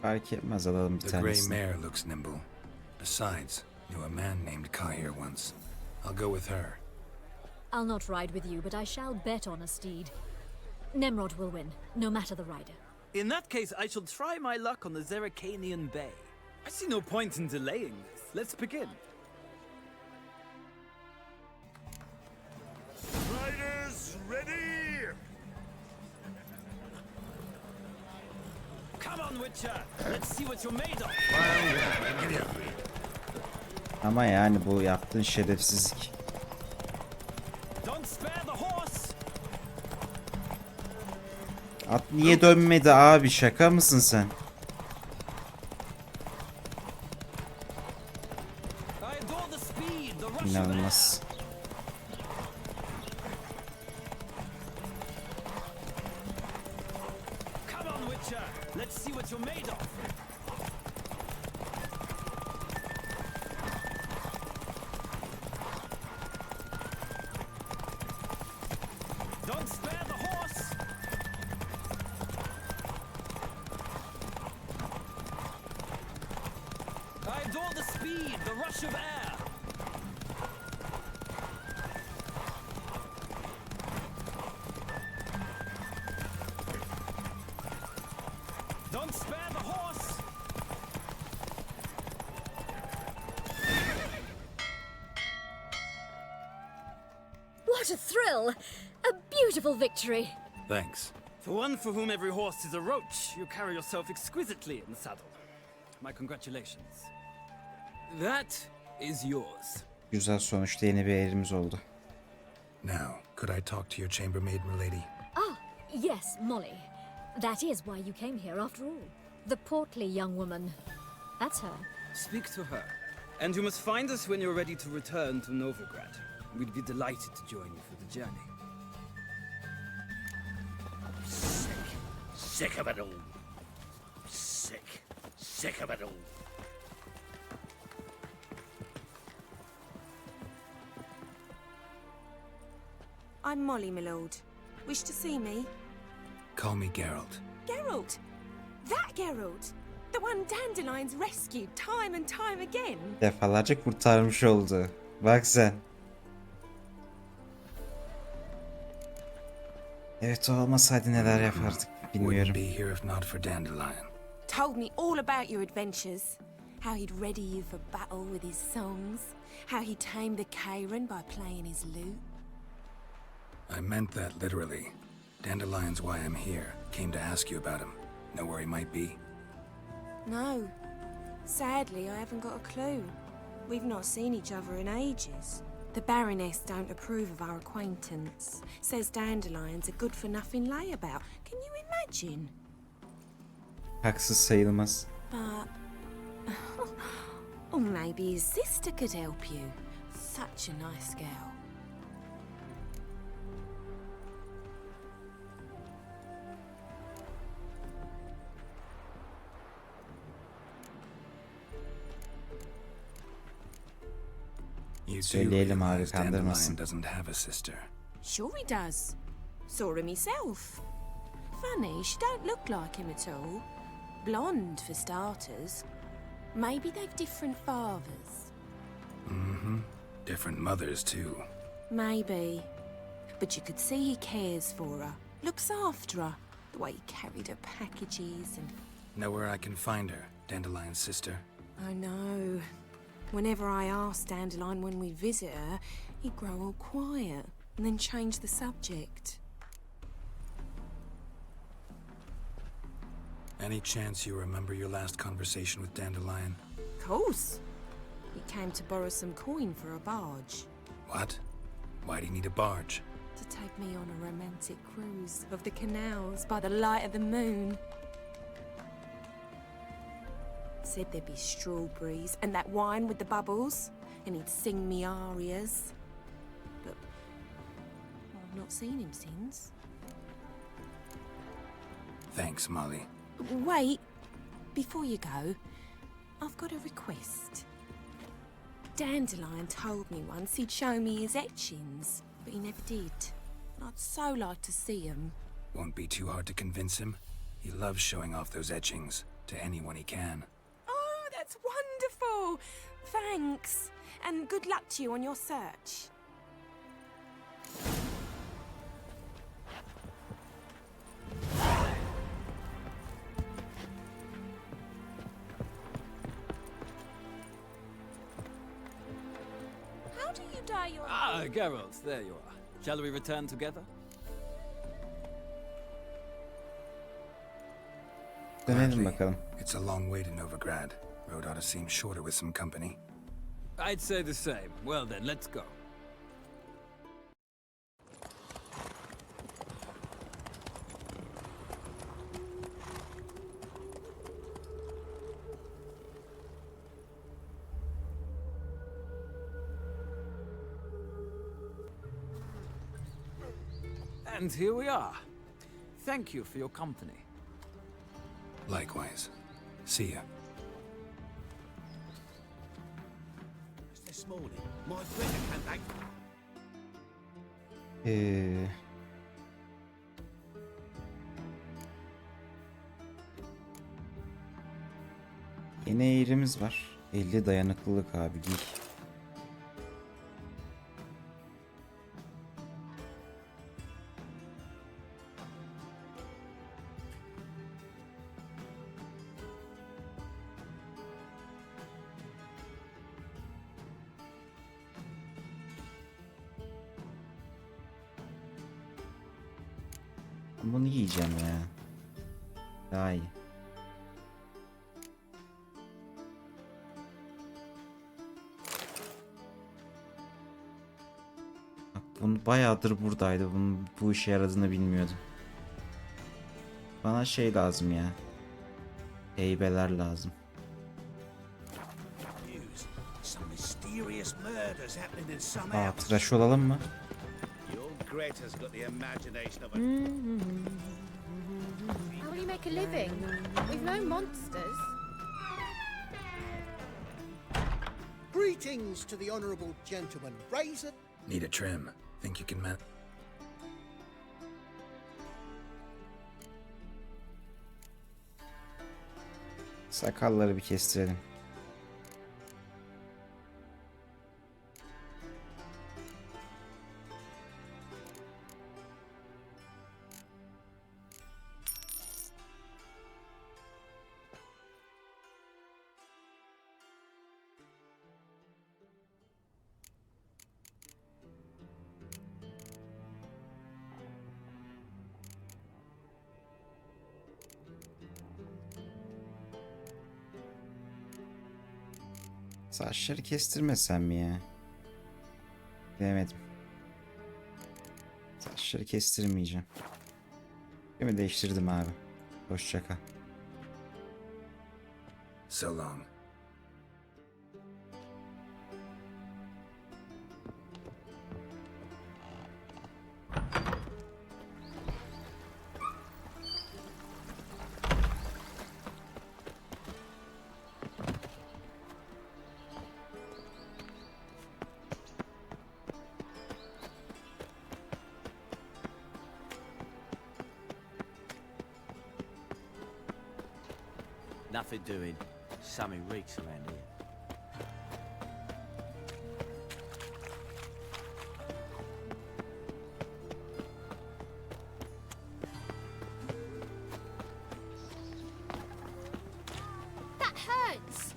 Speaker 1: Fark etmez, alalım bir
Speaker 3: The gray
Speaker 1: tanesini.
Speaker 3: mare looks nimble. Besides, knew a man named Kahir once. I'll go with her.
Speaker 14: I'll not ride with you, but I shall bet on a steed. Nemrod will win, no matter the rider.
Speaker 15: In that case, I shall try my luck on the Zeracanian Bay. I see no point in delaying this. Let's begin.
Speaker 11: Riders, ready!
Speaker 15: Come on, Witcher! Let's see what you're made of!
Speaker 1: Ama yani bu yaptığın şerefsizlik.
Speaker 15: Don't spare the horse!
Speaker 1: At niye dönmedi abi, şaka mısın sen?
Speaker 15: I adore the speed, the rush of
Speaker 1: İnanılmaz.
Speaker 15: Come on, Witcher! Let's see what you're made of! Don't spare the horse! I adore the speed, the rush of air! Don't spare the horse!
Speaker 14: What a thrill! A beautiful victory!
Speaker 3: Thanks.
Speaker 15: For one for whom every horse is a roach, you carry yourself exquisitely in the saddle. My congratulations. That is yours.
Speaker 1: Güzel, sonuçta yeni bir elimiz oldu.
Speaker 3: Now, could I talk to your chambermaid, milady?
Speaker 14: Ah, yes, Molly. That is why you came here after all. The portly young woman. That's her.
Speaker 15: Speak to her. And you must find us when you're ready to return to Novigrad. We'd be delighted to join you for the journey.
Speaker 8: Sick of it all. Sick of it all.
Speaker 16: I'm Molly, my lord. Wish to see me?
Speaker 3: Call me Geralt.
Speaker 16: Geralt! That Geralt! The one Dandelion's rescued time and time again!
Speaker 1: Defalarca kurtarmış oldu. Bak sen. Evet, o olmasaydı neler yapardık bilmiyorum.
Speaker 3: Wouldn't be here if not for Dandelion.
Speaker 16: Told me all about your adventures. How he'd ready you for battle with his songs. How he tamed the Karen by playing his lute.
Speaker 3: I meant that literally. Dandelion's why I'm here. Came to ask you about him. Know where he might be?
Speaker 16: No. Sadly, I haven't got a clue. We've not seen each other in ages. The Baroness don't approve of our acquaintance. Says Dandelion's a good-for-nothing layabout. Can you imagine?
Speaker 1: Haksız sayılmaz.
Speaker 16: But... or maybe his sister could help you. Such a nice girl.
Speaker 3: You do
Speaker 1: Söyleyelim abi,
Speaker 3: realize Dandelion
Speaker 1: kandırmasın.
Speaker 3: doesn't have a sister.
Speaker 16: Sure he does. Saw him himself. funny? She don't look like him at all. Blonde, for starters. Maybe they've different fathers.
Speaker 3: Mm-hmm. Different mothers, too.
Speaker 16: Maybe. But you could see he cares for her. Looks after her. The way he carried her packages and...
Speaker 3: Know where I can find her, Dandelion's sister?
Speaker 16: I know. Whenever I asked Dandelion when we visit her, he'd grow all quiet and then change the subject.
Speaker 3: Any chance you remember your last conversation with Dandelion?
Speaker 16: Of course. He came to borrow some coin for a barge.
Speaker 3: What? Why do you need a barge?
Speaker 16: To take me on a romantic cruise of the canals by the light of the moon. Said there'd be strawberries and that wine with the bubbles, and he'd sing me arias. But I've not seen him since.
Speaker 3: Thanks, Molly.
Speaker 16: Wait, before you go, I've got a request. Dandelion told me once he'd show me his etchings, but he never did. I'd so like to see them.
Speaker 3: Won't be too hard to convince him. He loves showing off those etchings to anyone he can.
Speaker 16: Oh, that's wonderful! Thanks, and good luck to you on your search. How do you dye your...
Speaker 15: Ah, Geralt, there you are. Shall we return together?
Speaker 1: Dönelim bakalım.
Speaker 3: It's a long way to Novigrad. Road ought to seem shorter with some company.
Speaker 15: I'd say the same. Well then, let's go. And here we are. Thank you for your company.
Speaker 3: Likewise. See ya.
Speaker 6: This morning, my printer came back.
Speaker 1: Yeni eğrimiz var. 50 dayanıklılık abi giy. Bunu yiyeceğim ya. Daha iyi. Bak, bunu bayağıdır buradaydı. Bunun bu işe yaradığını bilmiyordum. Bana şey lazım ya. Heybeler lazım.
Speaker 6: Some mysterious murders happening in some
Speaker 1: Aa, tıraş olalım mı?
Speaker 6: Your Greta's got the imagination of a...
Speaker 9: How will you make a living? We've no monsters.
Speaker 17: Greetings to the honourable gentleman. Razor...
Speaker 3: Need a trim. Think you can man...
Speaker 1: Sakalları bir kestirelim. Saçları kestirmesem mi ya? Bilemedim. Saçları kestirmeyeceğim. Değil mi? Değiştirdim abi. Hoşça kal.
Speaker 3: So long.
Speaker 6: Nothing doing. Something reeks around here.
Speaker 9: That hurts.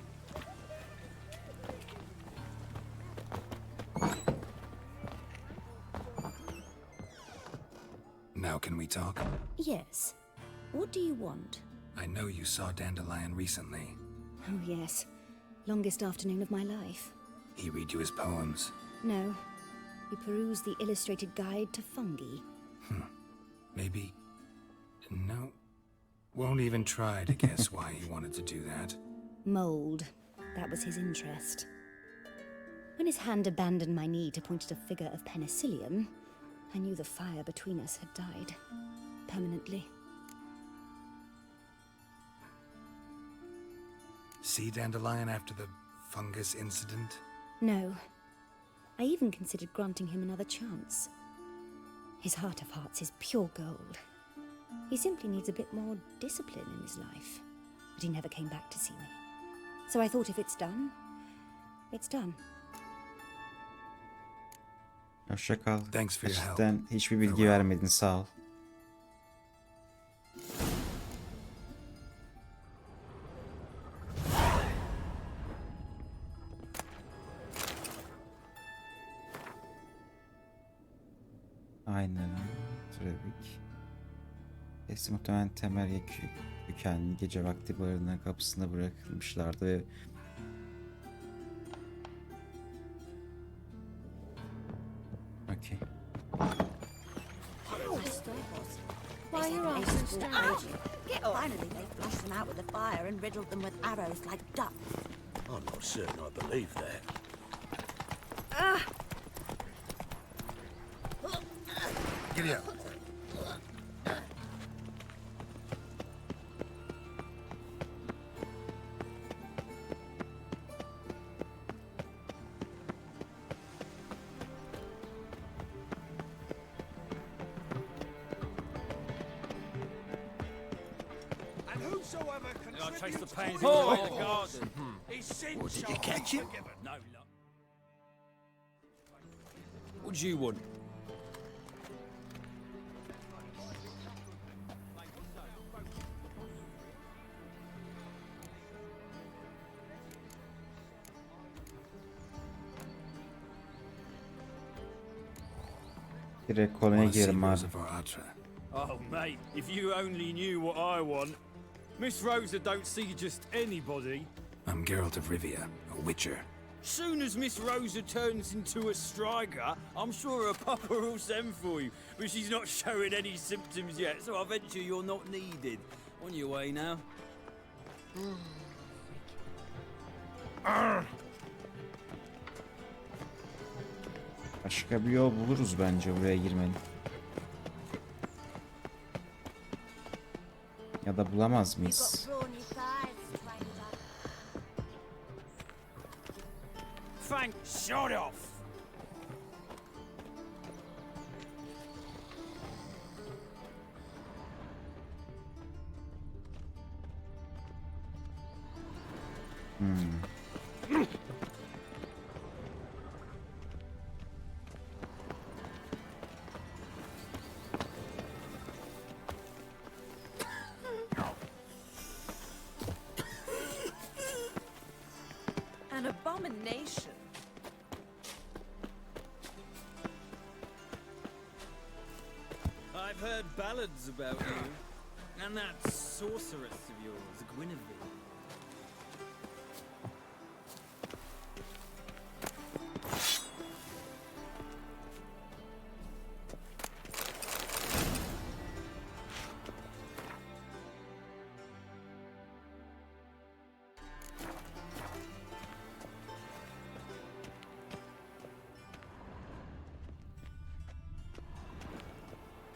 Speaker 3: Now can we talk?
Speaker 7: Yes. What do you want?
Speaker 3: I know you saw Dandelion recently.
Speaker 7: Oh, yes. Longest afternoon of my life.
Speaker 3: He read you his poems.
Speaker 7: No. He perused the illustrated guide to fungi.
Speaker 3: Maybe... No. Won't even try to guess why he wanted to do that.
Speaker 7: Mold. That was his interest. When his hand abandoned my knee to point at a figure of penicillium, I knew the fire between us had died. Permanently.
Speaker 3: See Dandelion after the fungus incident?
Speaker 7: No. I even considered granting him another chance. His heart of hearts is pure gold. He simply needs a bit more discipline in his life. But he never came back to see me. So I thought if it's done, it's done.
Speaker 1: Hoşça kal.
Speaker 3: Thanks for your help.
Speaker 1: Gerçekten hiçbir bilgi vermedin, sağ ol. Aynen. Trafik. Hepsi muhtemelen temel kökenli gece vakti barınağın kapısında bırakılmışlardı ve okey.
Speaker 16: Why are you all so strange?
Speaker 18: Get off! Finally, they flushed them out with the fire and riddled them with arrows like ducks.
Speaker 6: I'm not certain I believe that.
Speaker 3: Giddy up.
Speaker 11: And whosoever
Speaker 15: I chase the
Speaker 11: contributes
Speaker 15: pains
Speaker 11: to
Speaker 15: away
Speaker 11: his
Speaker 15: the garden.
Speaker 11: his sins
Speaker 6: What, did you
Speaker 11: shall
Speaker 6: catch
Speaker 11: be
Speaker 6: him?
Speaker 11: forgiven.
Speaker 15: No, no.
Speaker 13: What do you want?
Speaker 1: Direkt koloniye girelim abi.
Speaker 15: Oh, mate, if you only knew what I want. Miss Rosa don't see just anybody.
Speaker 3: I'm Geralt of Rivia, a witcher.
Speaker 15: Soon as Miss Rosa turns into a striker, I'm sure her papa will send for you. But she's not showing any symptoms yet, so I venture you're not needed. On your way now.
Speaker 1: Başka bir yol buluruz bence buraya girmenin. Ya da bulamaz mıyız?
Speaker 15: Frank, shut off!
Speaker 16: An abomination.
Speaker 15: I've heard ballads about you. And that sorceress of yours, Guinevere.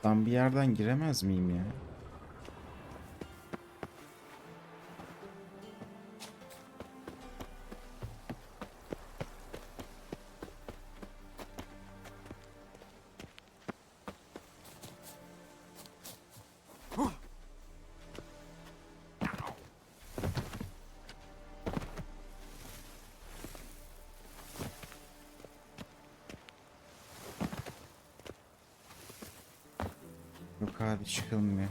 Speaker 1: Ben bir yerden giremez miyim ya? Yok abi, çıkılmıyor.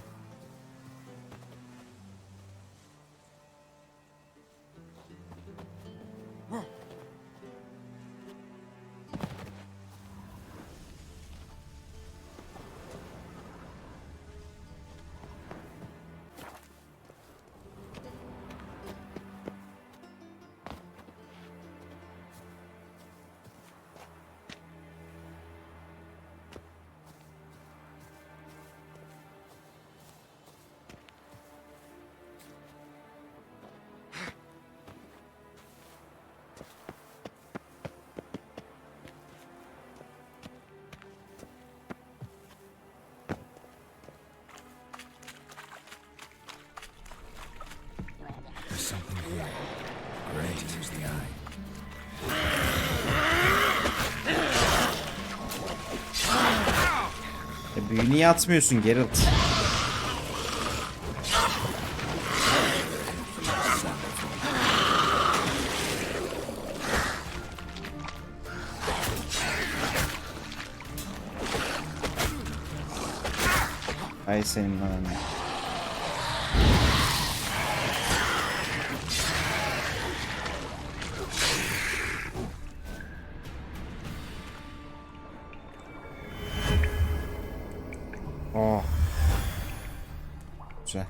Speaker 3: There's something here. Great to use the eye.
Speaker 1: Büyü niye atmıyorsun Geralt? Ay senin lan. Oh. Güzel.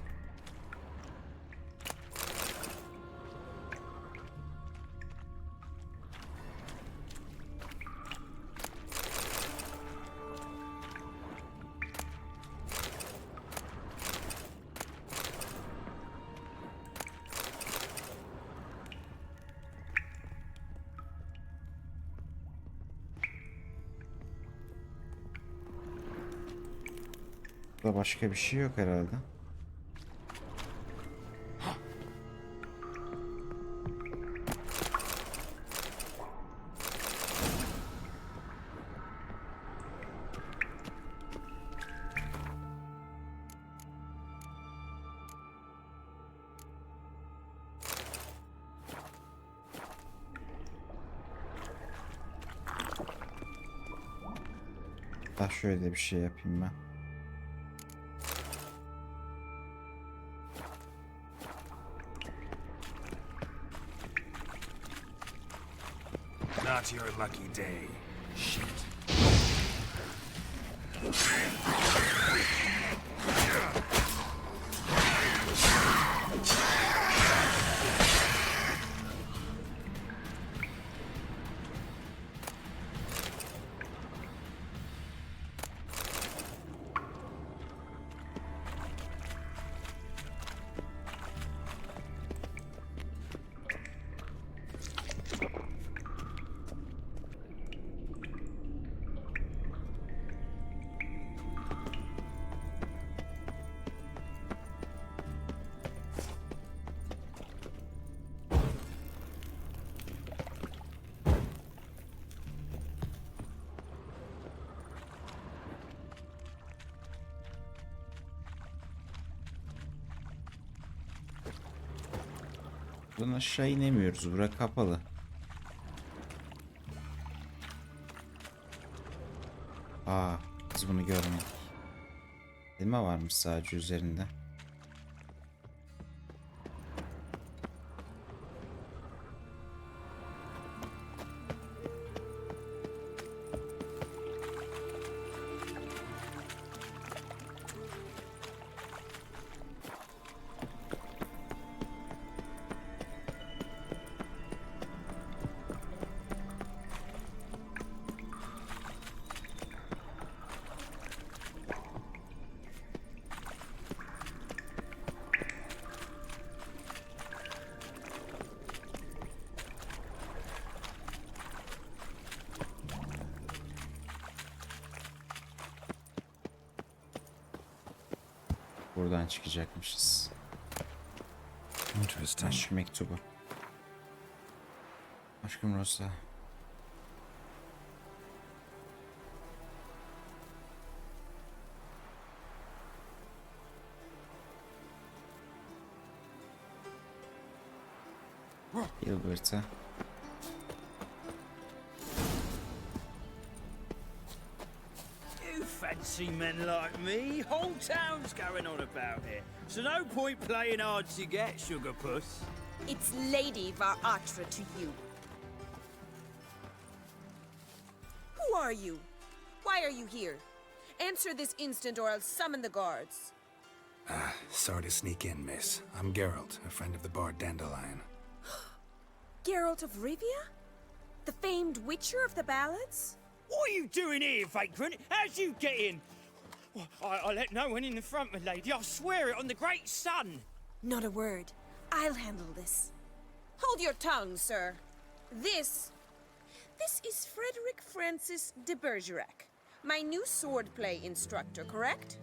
Speaker 1: Burada başka bir şey yok herhalde. Daha şöyle bir şey yapayım ben.
Speaker 11: Not your lucky day. Shit.
Speaker 1: Buradan aşağı inemiyoruz. Bura kapalı. Aa, biz bunu görmedik. Elma varmış sadece üzerinde. Buradan çıkacakmışız.
Speaker 3: Interesting.
Speaker 1: Aşk mektubu. Aşkım Rosa. Gilbert'a.
Speaker 15: You fed fancy men like me. Whole town's going on about it. So no point playing hard to get, sugar puss.
Speaker 16: It's Lady Varatra to you. Who are you? Why are you here? Answer this instant or I'll summon the guards.
Speaker 3: Sorry to sneak in, miss. I'm Geralt, a friend of the bard Dandelion.
Speaker 16: Geralt of Rivia? The famed witcher of the ballads?
Speaker 15: What are you doing here, vagrant? How'd you get in? Well, I let no one in the front, my lady. I swear it on the great sun.
Speaker 16: Not a word. I'll handle this. Hold your tongue, sir. This is Frederick Francis de Bergerac, my new swordplay instructor, correct?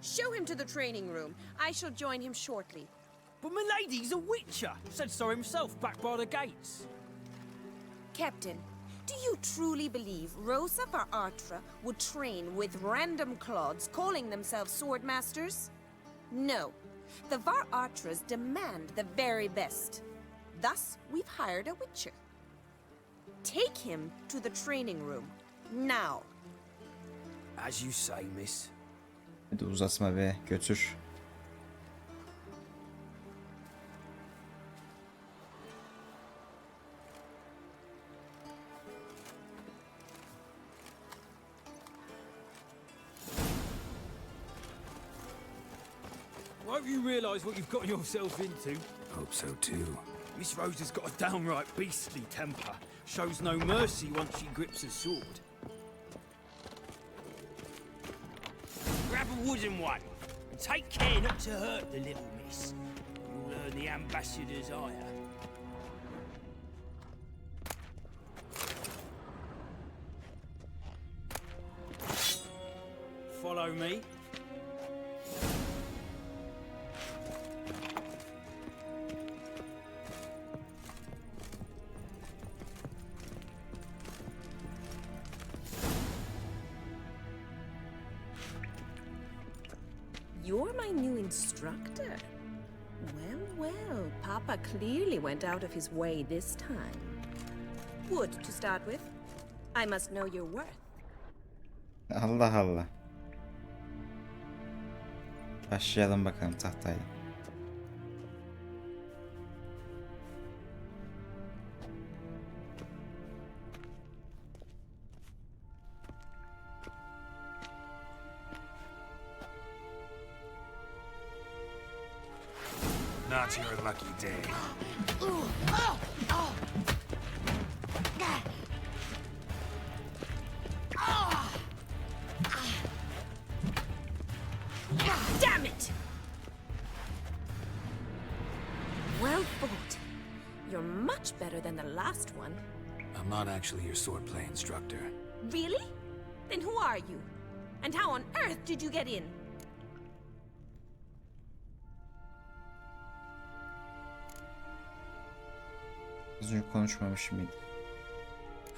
Speaker 16: Show him to the training room. I shall join him shortly.
Speaker 15: But my lady's a witcher. Said so himself back by the gates.
Speaker 16: Captain, do you truly believe Rosa Varatra would train with random clods calling themselves swordmasters? No. The Varatras demand the very best. Thus, we've hired a witcher. Take him to the training room. Now.
Speaker 15: As you say, miss.
Speaker 1: Hadi uzatma be, götür.
Speaker 15: Won't you realise what you've gotten yourself into?
Speaker 3: Hope so too.
Speaker 15: Miss Rosa's got a downright beastly temper. Shows no mercy once she grips a sword. Grab a wooden one, and take care not to hurt the little miss. You'll earn the ambassador's ire. Follow me.
Speaker 16: You're my new instructor? Well, Papa clearly went out of his way this time. Wood, to start with. I must know your worth.
Speaker 1: Allah Allah. Başlayalım bakalım tahtayla.
Speaker 3: Not your lucky day.
Speaker 16: Damn it! Well fought. You're much better than the last one.
Speaker 3: I'm not actually your swordplay instructor.
Speaker 16: Really? Then who are you? And how on earth did you get in?
Speaker 1: Az önce konuşmamış mıydı?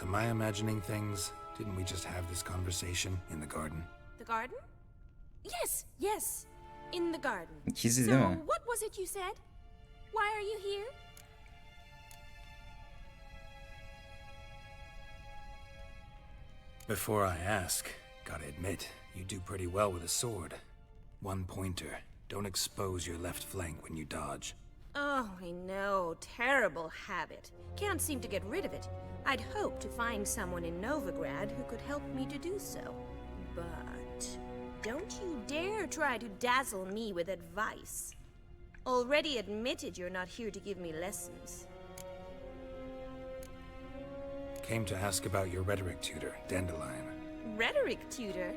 Speaker 3: Am I imagining things? Didn't we just have this conversation in the garden?
Speaker 16: The garden? Yes. In the garden.
Speaker 1: İkizi
Speaker 16: So,
Speaker 1: değil mi?
Speaker 16: what was it you said? Why are you here?
Speaker 3: Before I ask, gotta admit, you do pretty well with a sword. One pointer. Don't expose your left flank when you dodge.
Speaker 16: Oh, I know. Terrible habit. Can't seem to get rid of it. I'd hoped to find someone in Novigrad who could help me to do so. But don't you dare try to dazzle me with advice. Already admitted you're not here to give me lessons.
Speaker 3: Came to ask about your rhetoric tutor, Dandelion.
Speaker 16: Rhetoric tutor?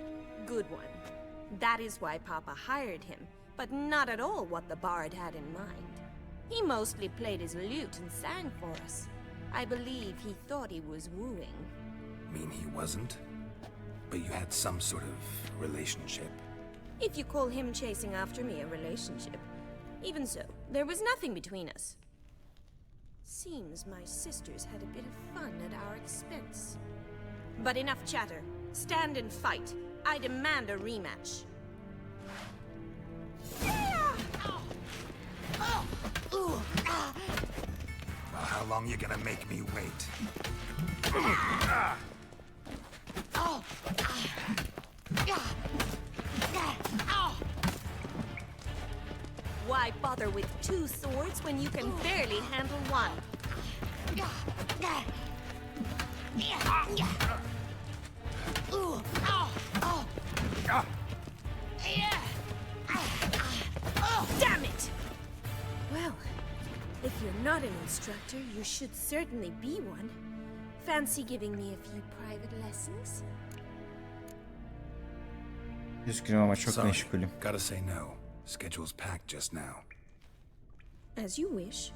Speaker 16: Good one. That is why Papa hired him, but not at all what the bard had in mind. He mostly played his lute and sang for us. I believe he thought he was wooing.
Speaker 3: Mean he wasn't? But you had some sort of relationship.
Speaker 16: If you call him chasing after me a relationship. Even so, there was nothing between us. Seems my sisters had a bit of fun at our expense. But enough chatter. Stand and fight. I demand a rematch.
Speaker 3: Well, how long you gonna make me wait?
Speaker 16: with two swords when you can barely handle one? Damn it! Well, if you're not an instructor, you should certainly be one. Fancy giving me a few private lessons?
Speaker 1: Üzgünüm ama çok
Speaker 3: Sorry,
Speaker 1: meşgulüm.
Speaker 3: gotta say no. Schedule's packed just now.
Speaker 16: As you wish.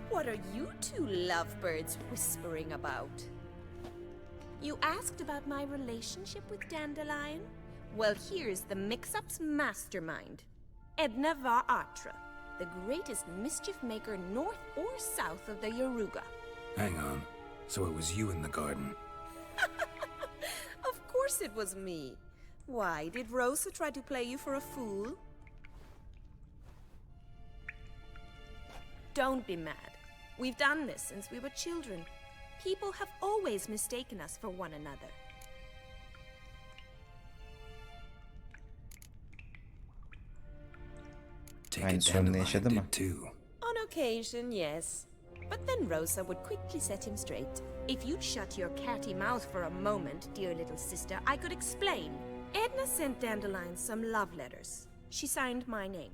Speaker 16: What are you two lovebirds whispering about? You asked about my relationship with Dandelion? Well, here's the mix-up's mastermind. Edna var Atra, the greatest mischief maker north or south of the Yaruga.
Speaker 3: Hang on. So it was you in the garden?
Speaker 16: Of course it was me. Why, did Rosa try to play you for a fool? Don't be mad. We've done this since we were children. People have always mistaken us for one another.
Speaker 1: Aynı sorunu yaşadı mı?
Speaker 16: On occasion, yes. But then Rosa would quickly set him straight. If you'd shut your catty mouth for a moment, dear little sister, I could explain. Edna sent Dandelion some love letters. She signed my name.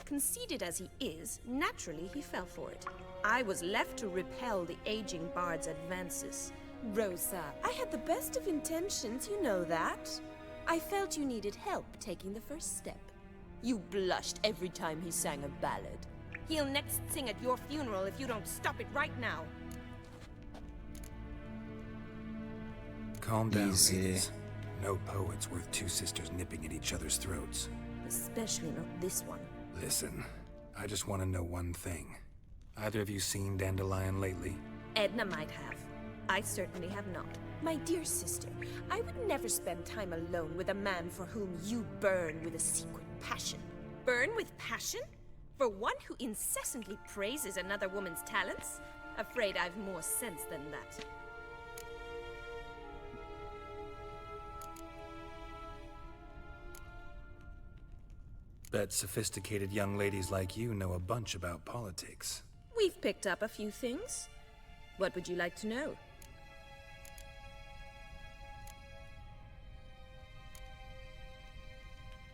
Speaker 16: Conceited as he is, naturally he fell for it. I was left to repel the aging bard's advances. Rosa, I had the best of intentions, you know that. I felt you needed help taking the first step. You blushed every time he sang a ballad. He'll next sing at your funeral if you don't stop it right now.
Speaker 3: Calm down,
Speaker 1: Easy.
Speaker 3: ladies. No poet's worth two sisters nipping at each other's throats.
Speaker 16: Especially not this one.
Speaker 3: Listen, I just want to know one thing. Either of you seen Dandelion lately?
Speaker 16: Edna might have. I certainly have not. My dear sister, I would never spend time alone with a man for whom you burn with a secret passion. Burn with passion? For one who incessantly praises another woman's talents? Afraid I've more sense than that.
Speaker 3: Bet sophisticated young ladies like you know a bunch about politics.
Speaker 16: We've picked up a few things. What would you like to know?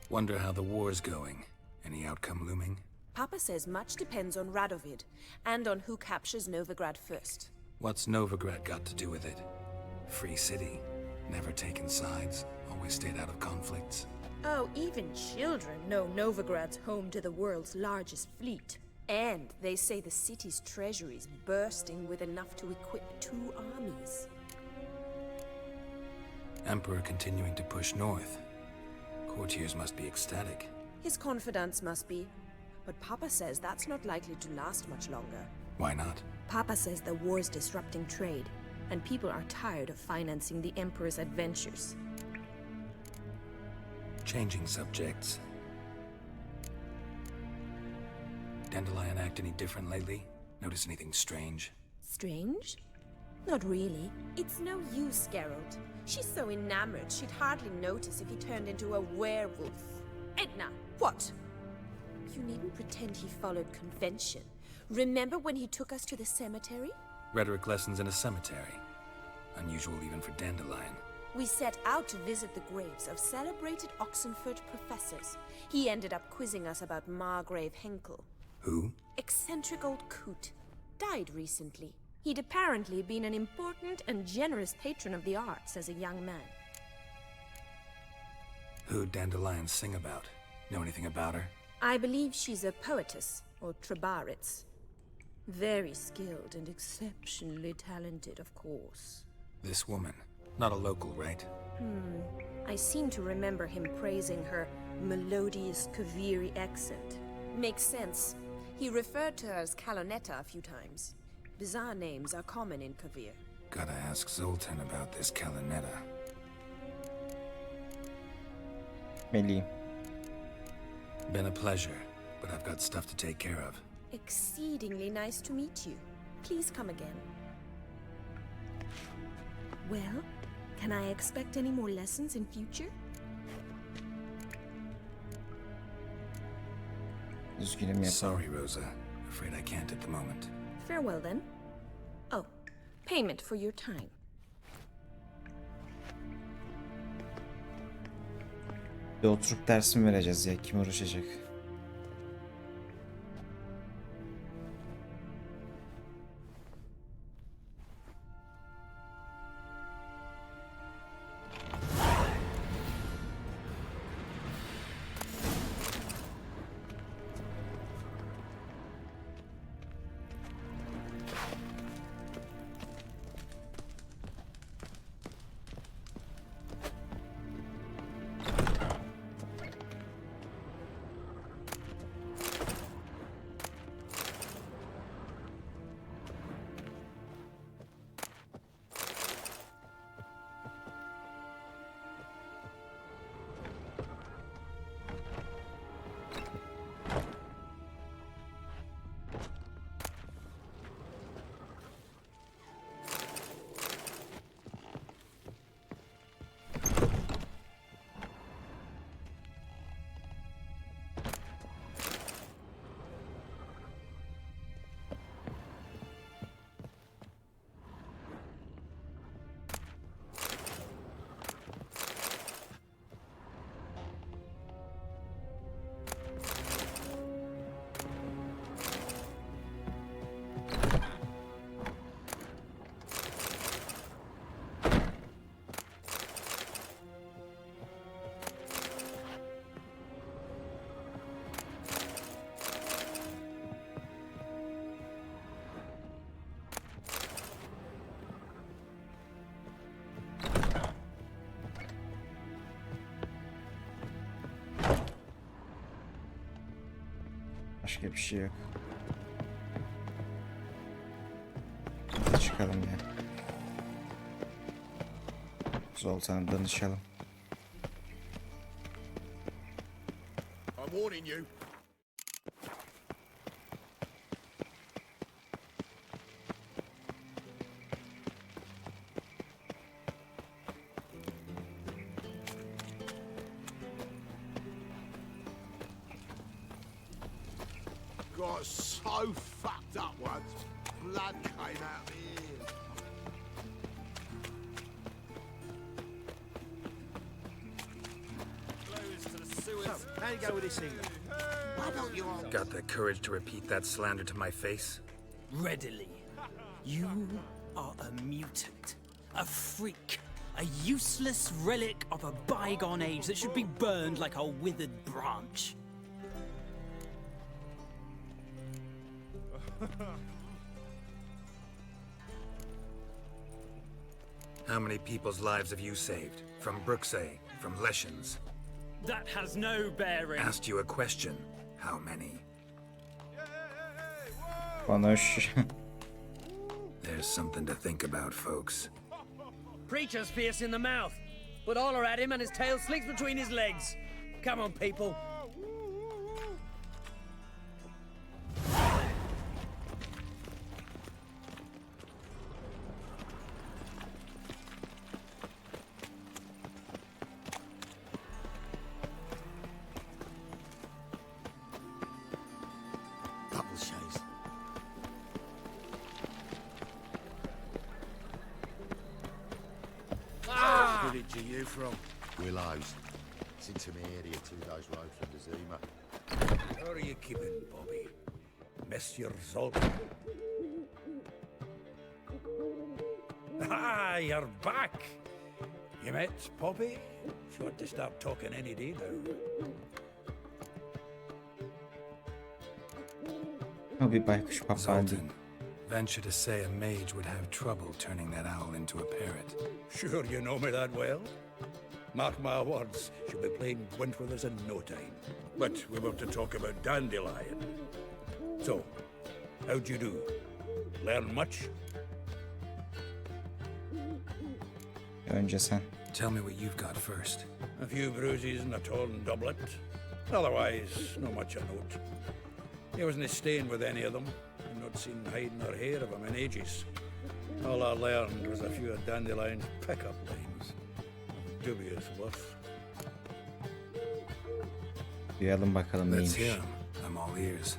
Speaker 3: Wonder how the war's going. Any outcome looming?
Speaker 16: Papa says much depends on Radovid, and on who captures Novigrad first.
Speaker 3: What's Novigrad got to do with it? Free city. Never taken sides. Always stayed out of conflicts.
Speaker 16: Oh, even children know Novigrad's home to the world's largest fleet. And they say the city's treasury's bursting with enough to equip 2 armies.
Speaker 3: Emperor continuing to push north. Courtiers must be ecstatic.
Speaker 16: His confidants must be. But Papa says that's not likely to last much longer.
Speaker 3: Why not?
Speaker 16: Papa says the war's disrupting trade, and people are tired of financing the Emperor's adventures.
Speaker 3: Changing subjects. Dandelion act any different lately? Notice anything strange?
Speaker 16: Strange? Not really. It's no use, Geralt. She's so enamored she'd hardly notice if he turned into a werewolf. Edna, what? You needn't pretend he followed convention. Remember when he took us to the cemetery?
Speaker 3: Rhetoric lessons in a cemetery. Unusual even for Dandelion.
Speaker 16: We set out to visit the graves of celebrated Oxenford professors. He ended up quizzing us about Margrave Henkel.
Speaker 3: Who?
Speaker 16: Eccentric old coot. Died recently. He'd apparently been an important and generous patron of the arts as a young man.
Speaker 3: Who'd Dandelion sing about? Know anything about her?
Speaker 16: I believe she's a poetess, or trabaritz. Very skilled and exceptionally talented, of course.
Speaker 3: This woman. Not a local, right?
Speaker 16: I seem to remember him praising her melodious Kaviri accent. Makes sense. He referred to her as Kalonetta a few times. Bizarre names are common in Kavir.
Speaker 3: Gotta ask Zoltan about this Kalonetta.
Speaker 1: Melih'im.
Speaker 3: Been a pleasure, but I've got stuff to take care of.
Speaker 16: Exceedingly nice to meet you. Please come again. Well, can I expect any more lessons in future?
Speaker 1: Üzgünüm yapamam.
Speaker 3: Sorry, Rosa. Afraid I can't at the moment.
Speaker 16: Farewell then. Oh, payment for your time.
Speaker 1: Bir oturup ders mi vereceğiz ya? Kim uğraşacak? Başka bir şey yok. Hadi çıkalım ya. Zoltan'a danışalım.
Speaker 11: I'm warning you. Got so fucked up once, blood came out the ears.
Speaker 6: So, how you go with this thing?
Speaker 11: Why don't you all...
Speaker 3: Got the courage to repeat that slander to my face?
Speaker 4: Readily. You are a mutant, a freak, a useless relic of a bygone age that should be burned like a withered branch.
Speaker 3: How many people's lives have you saved? From Brooksay, from Leshens?
Speaker 4: That has no bearing.
Speaker 3: Asked you a question. How many?
Speaker 1: Konuş.
Speaker 3: There's something to think about, folks.
Speaker 4: Preacher's fierce in the mouth, but holler at him and his tail slinks between his legs. Come on, people.
Speaker 11: Double shows.
Speaker 6: Where did you from?
Speaker 8: Willows. It's into my area 2 days road from the Zima.
Speaker 5: How are you keeping, Bobby? Miss your salt? Ah, you're back! You met Poppy? She ought to start talking any day now.
Speaker 1: O bir baykuş papağan değil.
Speaker 3: Zoltan, venture to say a mage would have trouble turning that owl into a parrot.
Speaker 5: Sure you know me that well? Mark my words, she'll be playing gwent with us in no time. But we were to talk about Dandelion. So, how'd you do? Learn much?
Speaker 1: Önce sen.
Speaker 3: Tell me what you've got first.
Speaker 5: A few bruises and a torn doublet. Otherwise, not much of note. He wasn't staying with any of them. I've not seen hiding or hair of him in ages. All I learned was a few of Dandelion's pickup lines. Dubious worth.
Speaker 1: Duyalım bakalım
Speaker 3: Let's
Speaker 1: neymiş.
Speaker 3: hear 'em. I'm all all ears.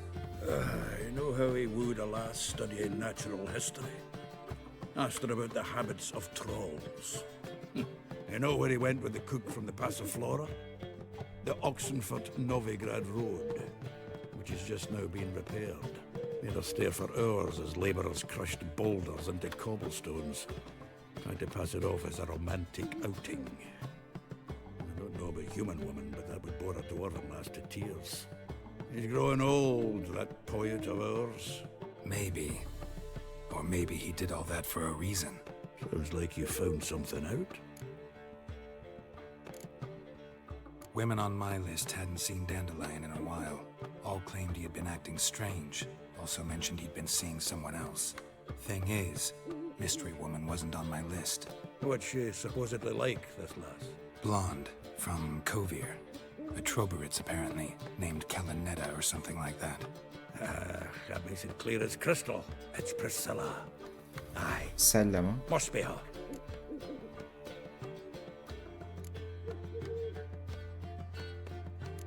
Speaker 5: You know how he wooed a lass studying natural history? Asked her about the habits of trolls. You know where he went with the cook from the Passiflora? The Oxenford Novigrad Road, which is just now being repaired. Made us stare for hours as labourers crushed boulders into cobblestones, trying to pass it off as a romantic outing. I don't know about human woman, but that would bore a dwarven lass to tears. He's growing old, that poet of ours.
Speaker 3: Maybe. Or maybe he did all that for a reason.
Speaker 5: Sounds like you found something out.
Speaker 3: Women on my list hadn't seen Dandelion in a while. All claimed he had been acting strange. Also mentioned he'd been seeing someone else. Thing is, Mystery Woman wasn't on my list.
Speaker 5: What's she supposedly like, this lass?
Speaker 3: Blonde, from Kovir. A Troberitz, apparently, named Kalanetta or something like that.
Speaker 5: That makes it clear as crystal. It's Priscilla. Aye.
Speaker 1: Sella mı?
Speaker 5: Must be her.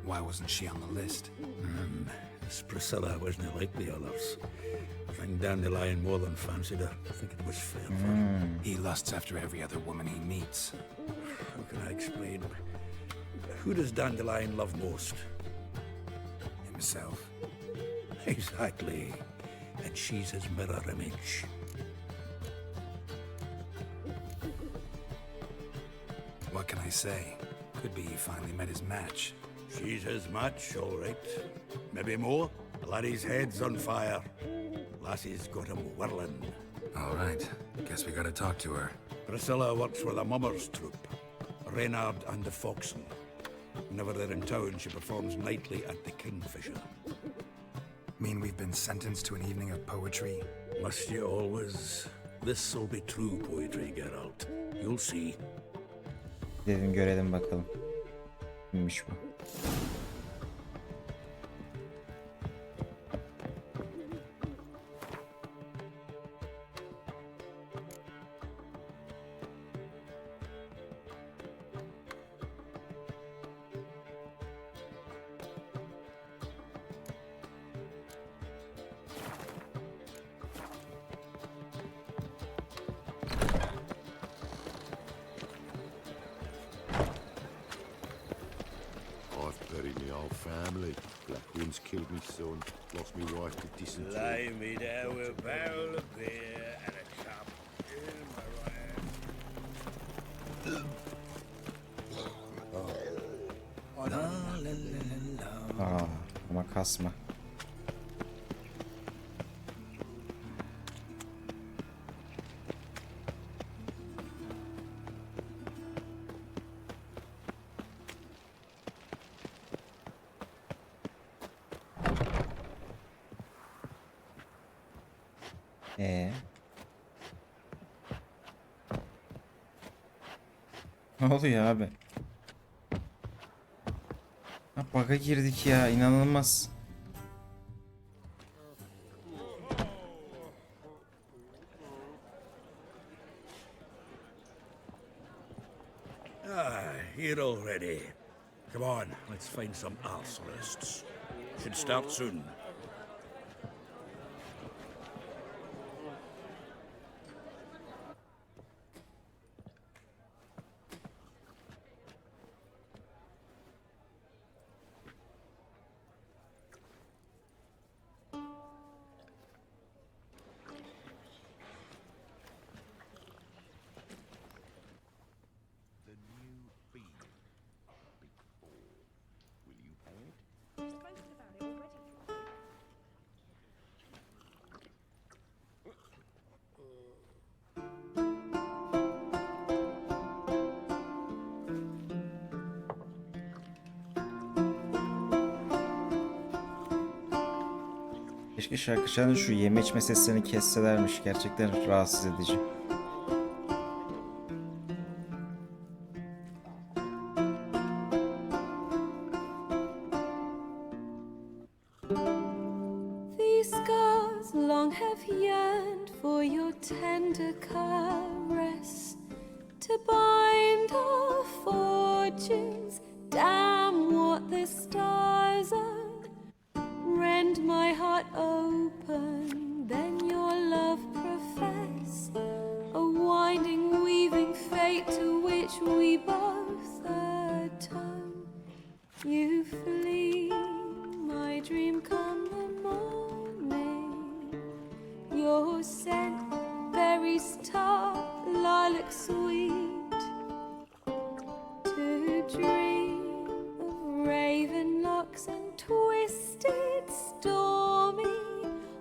Speaker 3: Why wasn't she on the list?
Speaker 5: This Priscilla wasn't like the others. I think Dandelion more than fancied her. I think it was fair for him.
Speaker 3: He lusts after every other woman he meets.
Speaker 5: How can I explain? Who does Dandelion love most?
Speaker 3: Himself.
Speaker 5: Exactly. And she's his mirror image.
Speaker 3: What can I say? Could be he finally met his match.
Speaker 5: She's his match, all right. Maybe more. Laddie's head's on fire. Lassie's got him whirling.
Speaker 3: All right. Guess we gotta talk to her.
Speaker 5: Priscilla works for the Mummers troupe. Reynard and the Foxen. Whenever they're in town, she performs nightly at the Kingfisher.
Speaker 3: Mean we've been sentenced to an evening of poetry?
Speaker 5: Must you always? This'll be true poetry, Geralt. You'll see.
Speaker 1: Dedim görelim bakalım. Kimmiş bu?
Speaker 8: Family. Black Wind's killed me son, lost me wife to dysentery.
Speaker 5: Lay me there with a barrel of beer and a cup in my right hand.
Speaker 1: Ama kasma. Ne oluyor abi? Ha, bug'a girdik ya, inanılmaz.
Speaker 5: Here already. Come on, let's find some arse rests. Should start soon.
Speaker 1: Keşke şarkıcıların şu yeme içme seslerini kesselermiş. Gerçekten rahatsız edici.
Speaker 16: These scars long have yearned for your tender caress, to bind our fortunes. Damn what the stars are. we both atone. You flee, my dream come the morning. Your scent, berries tart, lilac sweet. To dream of raven locks and twisted, stormy,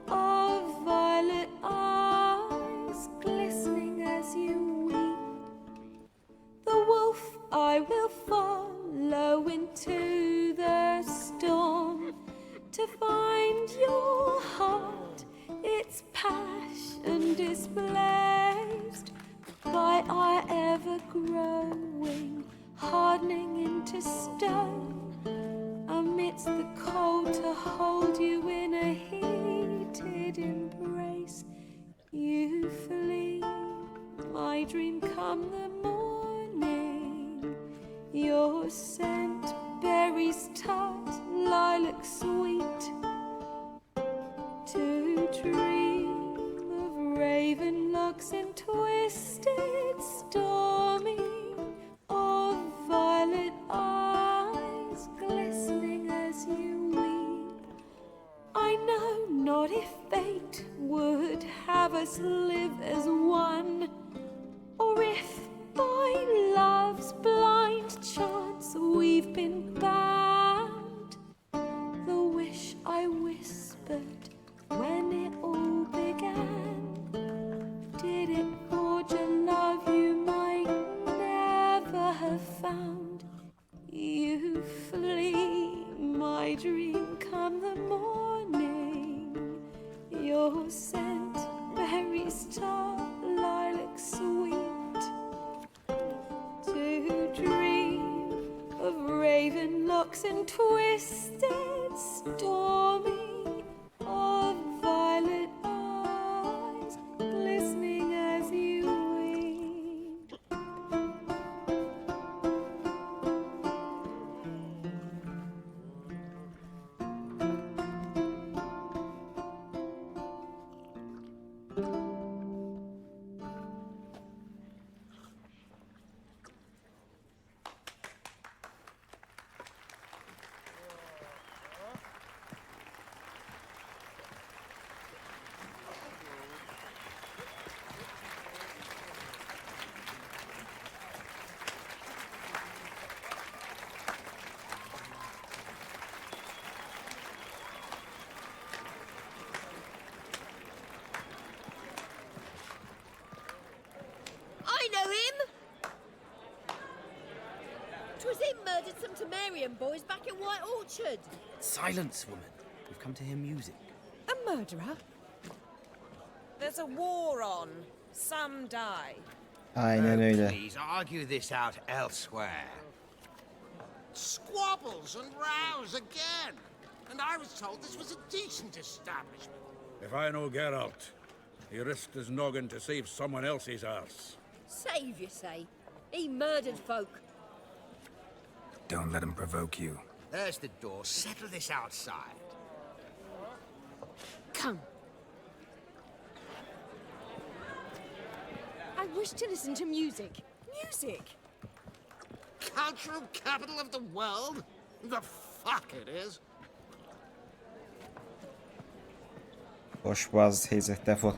Speaker 16: of violet eyes glistening as you weep. The wolf I will follow into the storm to find your heart, its passion displaced by our ever-growing, hardening into stone. Amidst the cold to hold you in a heated embrace. You flee, my dream come the morning. Your scent, berries tart, lilac sweet. To dream of raven locks and twisted, stormy, of violet eyes glistening as you weep. I know not if fate would have us live as one, or if by love's blind chance we've been bound. The wish I whispered when it all began, did it forge a love you might never have found? You flee, my dream come the morning. Your scent, berries tart, lilac sweet. To dream of raven locks and twisted, stormy, of violet eyes glistening as you weep.
Speaker 10: I know him! 'Twas him murdered some Temerian boys back in White Orchard.
Speaker 6: Silence, woman. We've come to hear music.
Speaker 16: A murderer? There's a war on. Some die.
Speaker 1: Aynen öyle.
Speaker 11: Please argue this out elsewhere. Squabbles and rows again. And I was told this was a decent establishment.
Speaker 5: If I know Geralt, he risked his noggin to save someone else's arse.
Speaker 10: Save, you say? He murdered folk.
Speaker 3: Don't let him provoke you.
Speaker 11: There's the door. Settle this outside.
Speaker 16: Come. I wish to listen to music. Music!
Speaker 11: Cultural capital of the world? The fuck it is.
Speaker 1: Boş boğaz teyze defol.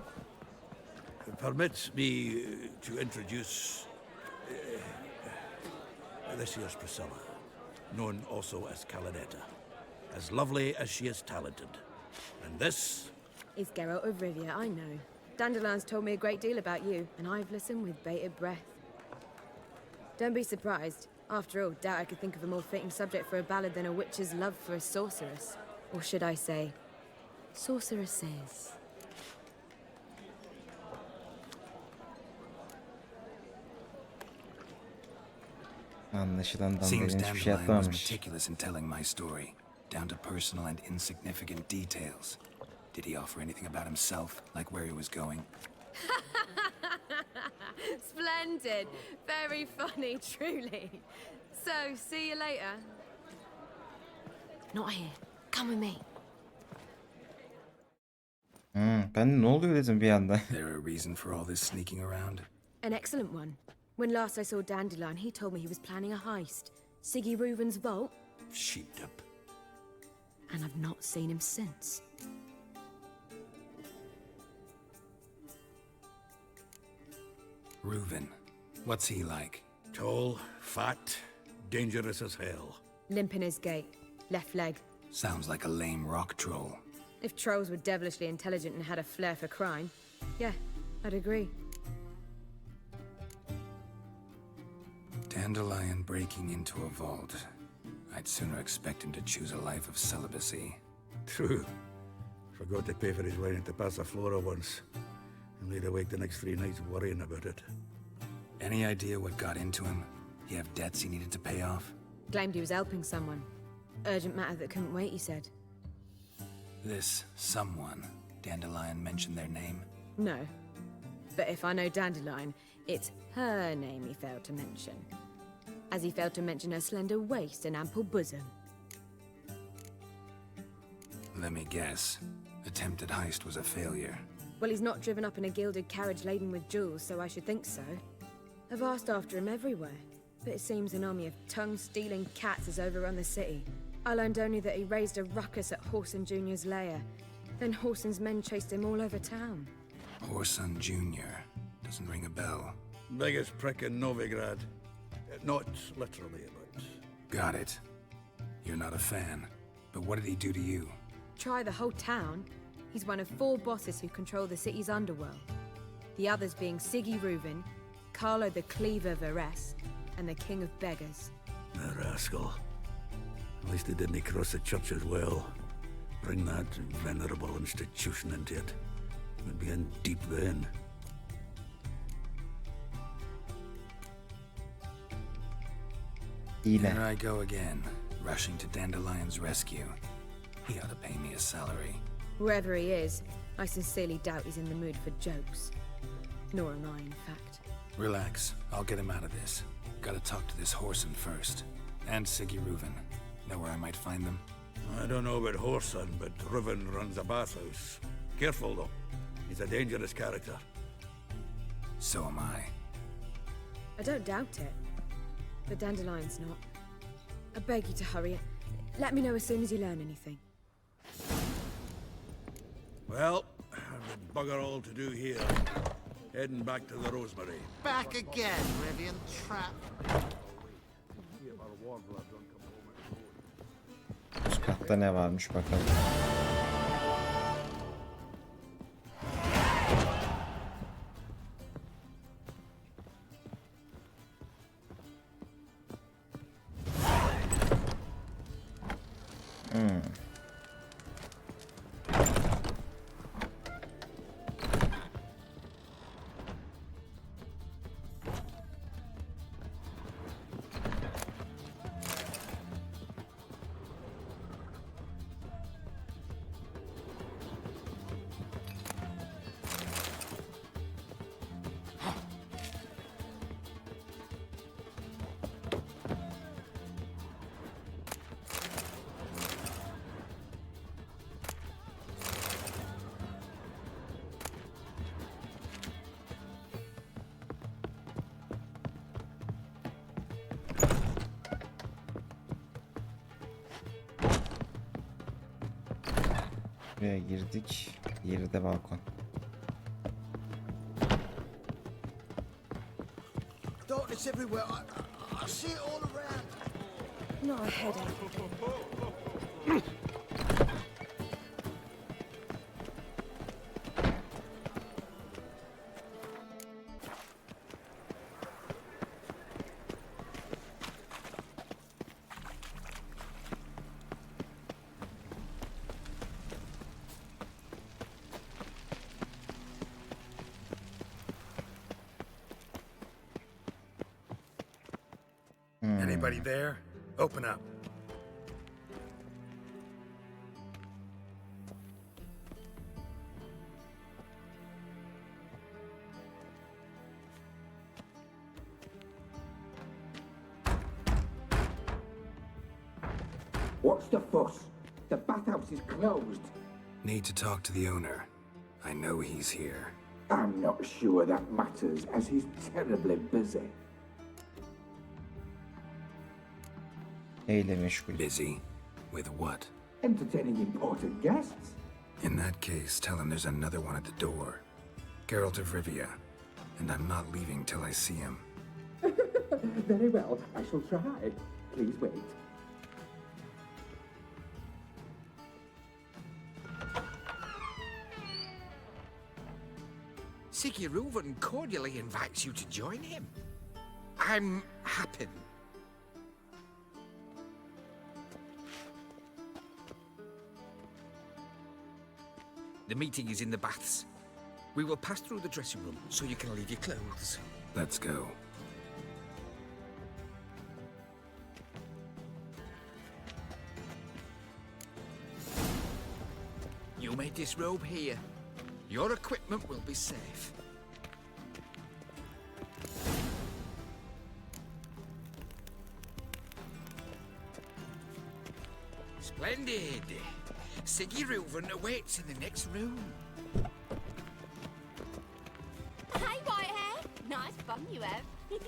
Speaker 5: Permit me to introduce this here's Priscilla, known also as Calinetta, as lovely as she is talented. And this
Speaker 19: is Geralt of Rivia, I know. Dandelion's told me a great deal about you, and I've listened with bated breath. Don't be surprised. After all, doubt I could think of a more fitting subject for a ballad than a witch's love for a sorceress. Or should I say, sorceresses.
Speaker 1: Anlaşılan
Speaker 3: Seems
Speaker 1: Dandelion hiçbir şey
Speaker 3: Dandelion was
Speaker 1: yapmamış.
Speaker 3: meticulous in telling my story, down to personal and insignificant details. Did he offer anything about himself, like where he was going?
Speaker 19: Splendid. Very funny, truly. So, see you later. Not here. Come with me.
Speaker 1: Ben de ne oluyor dedim bir anda.
Speaker 3: There a reason for all this sneaking around?
Speaker 19: An excellent one. When last I saw Dandelion, he told me he was planning a heist. Siggy Reuven's vault.
Speaker 3: Sheeped up.
Speaker 19: And I've not seen him since.
Speaker 3: Reuven. What's he like?
Speaker 5: Tall, fat, dangerous as hell.
Speaker 19: Limp in his gait. Left leg.
Speaker 3: Sounds like a lame rock troll.
Speaker 19: If trolls were devilishly intelligent and had a flair for crime, yeah, I'd agree.
Speaker 3: Dandelion breaking into a vault. I'd sooner expect him to choose a life of celibacy.
Speaker 5: True. Forgot to pay for his wine at the Passaflora once. And laid awake the next 3 nights worrying about it.
Speaker 3: Any idea what got into him? He have debts he needed to pay off?
Speaker 19: Claimed he was helping someone. Urgent matter that couldn't wait, he said.
Speaker 3: This someone, Dandelion mentioned their name?
Speaker 19: No. But if I know Dandelion, it's her name he failed to mention. As he failed to mention her slender waist and ample bosom.
Speaker 3: Let me guess. Attempted heist was a failure.
Speaker 19: Well, he's not driven up in a gilded carriage laden with jewels, so I should think so. I've asked after him everywhere, but it seems an army of tongue-stealing cats has overrun the city. I learned only that he raised a ruckus at Whoreson Jr.'s lair. Then Whoreson's men chased him all over town.
Speaker 3: Whoreson Jr. Doesn't ring a bell.
Speaker 5: Biggest prick in Novigrad. Not literally, but...
Speaker 3: Got it. You're not a fan. But what did he do to you?
Speaker 19: Try the whole town. He's one of 4 bosses who control the city's underworld. The others being Siggy Reuven, Carlo the Cleaver Varese, and the King of Beggars.
Speaker 5: The rascal. At least he didn't cross the church as well. Bring that venerable institution into it. We'd be in deep then.
Speaker 3: Here I go again, rushing to Dandelion's rescue. He ought to pay me a salary.
Speaker 19: Whoever he is, I sincerely doubt he's in the mood for jokes. Nor am I, in fact.
Speaker 3: Relax, I'll get him out of this. Gotta talk to this Whoreson first. And Siggy Reuven. Know where I might find them?
Speaker 5: I don't know about Whoreson, but Reuven runs a bathhouse. Careful, though. He's a dangerous character.
Speaker 3: So am I.
Speaker 19: I don't doubt it. But Dandelion's not. I beg you to hurry. Let me know as soon as you learn anything.
Speaker 5: Well, I've bugger all to do here. Heading back to the Rosemary.
Speaker 6: Back again, Rivian Trap.
Speaker 1: Üst katta ne varmış bakalım. Buraya girdik. Yeri de balkon.
Speaker 6: Darkness everywhere. I see it all around.
Speaker 16: Not a headache again.
Speaker 3: Anybody there? Open up.
Speaker 20: What's the fuss? The bathhouse is closed.
Speaker 3: Need to talk to the owner. I know he's here.
Speaker 20: I'm not sure that matters, as he's terribly busy.
Speaker 1: Neyle meşgul?
Speaker 3: Busy? With what?
Speaker 20: Entertaining important guests.
Speaker 3: In that case, tell him there's another one at the door. Geralt of Rivia. And I'm not leaving till I see him.
Speaker 20: Very well, I shall try. Please wait.
Speaker 11: Sigurd cordially invites you to join him. I'm happy. The meeting is in the baths. We will pass through the dressing room so you can leave your clothes.
Speaker 3: Let's go.
Speaker 11: You may disrobe here. Your equipment will be safe. Splendid. Sigurd awaits in the next room.
Speaker 9: Hey, Whitehair! Nice bum you have.
Speaker 14: You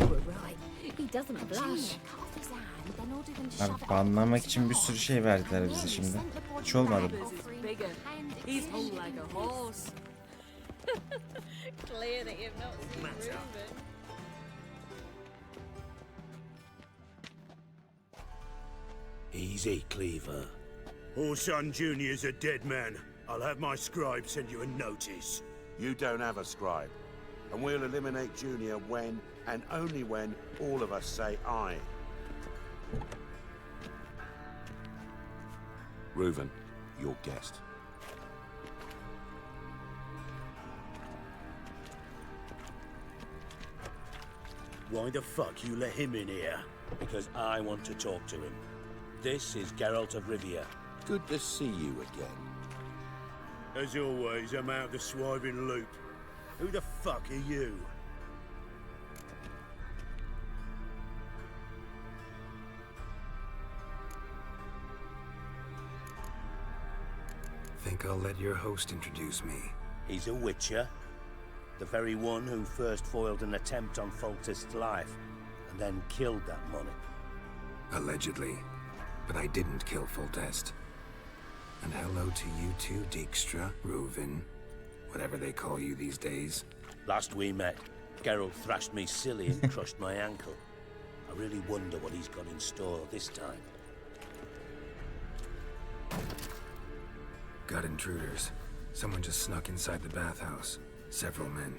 Speaker 14: were right. He doesn't blush.
Speaker 1: Abi banlamak için bir sürü şey verdiler bize şimdi. Hiç olmadı.
Speaker 19: He's whole like a horse.
Speaker 10: Clear that you've not seen Reuben.
Speaker 5: Easy, Cleaver. Orson Jr.'s a dead man. I'll have my scribe send you a notice.
Speaker 8: You don't have a scribe. And we'll eliminate Junior when, and only when, all of us say aye. Reuven, your guest.
Speaker 5: Why the fuck you let him in here?
Speaker 21: Because I want to talk to him. This is Geralt of Rivia.
Speaker 8: Good to see you again.
Speaker 5: As always, I'm out the swiving loop. Who the fuck are you?
Speaker 3: Think I'll let your host introduce me.
Speaker 21: He's a witcher. The very one who first foiled an attempt on Foltest's life, and then killed that money.
Speaker 3: Allegedly. But I didn't kill Foltest. And hello to you too, Dijkstra, Reuven, whatever they call you these days.
Speaker 21: Last we met, Geralt thrashed me silly and crushed my ankle. I really wonder what he's got in store this time.
Speaker 3: Got intruders. Someone just snuck inside the bathhouse. Several men.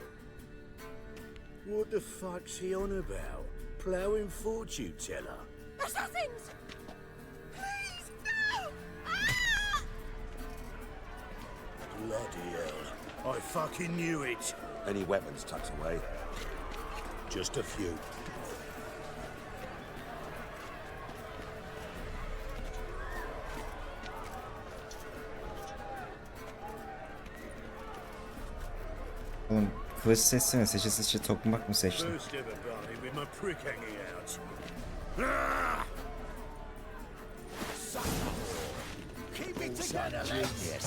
Speaker 5: What the fuck's he on about? Ploughing fortune teller?
Speaker 9: Assassins! Please, no! Ah!
Speaker 5: Bloody hell. I fucking knew it.
Speaker 8: Any weapons tucked away?
Speaker 5: Just a few.
Speaker 1: Oğlum kılıç seçsene. Seçe seçe tokmak mı seçtin?
Speaker 5: First ever party with my prick hanging out. Ah!
Speaker 11: Keep it together, lads.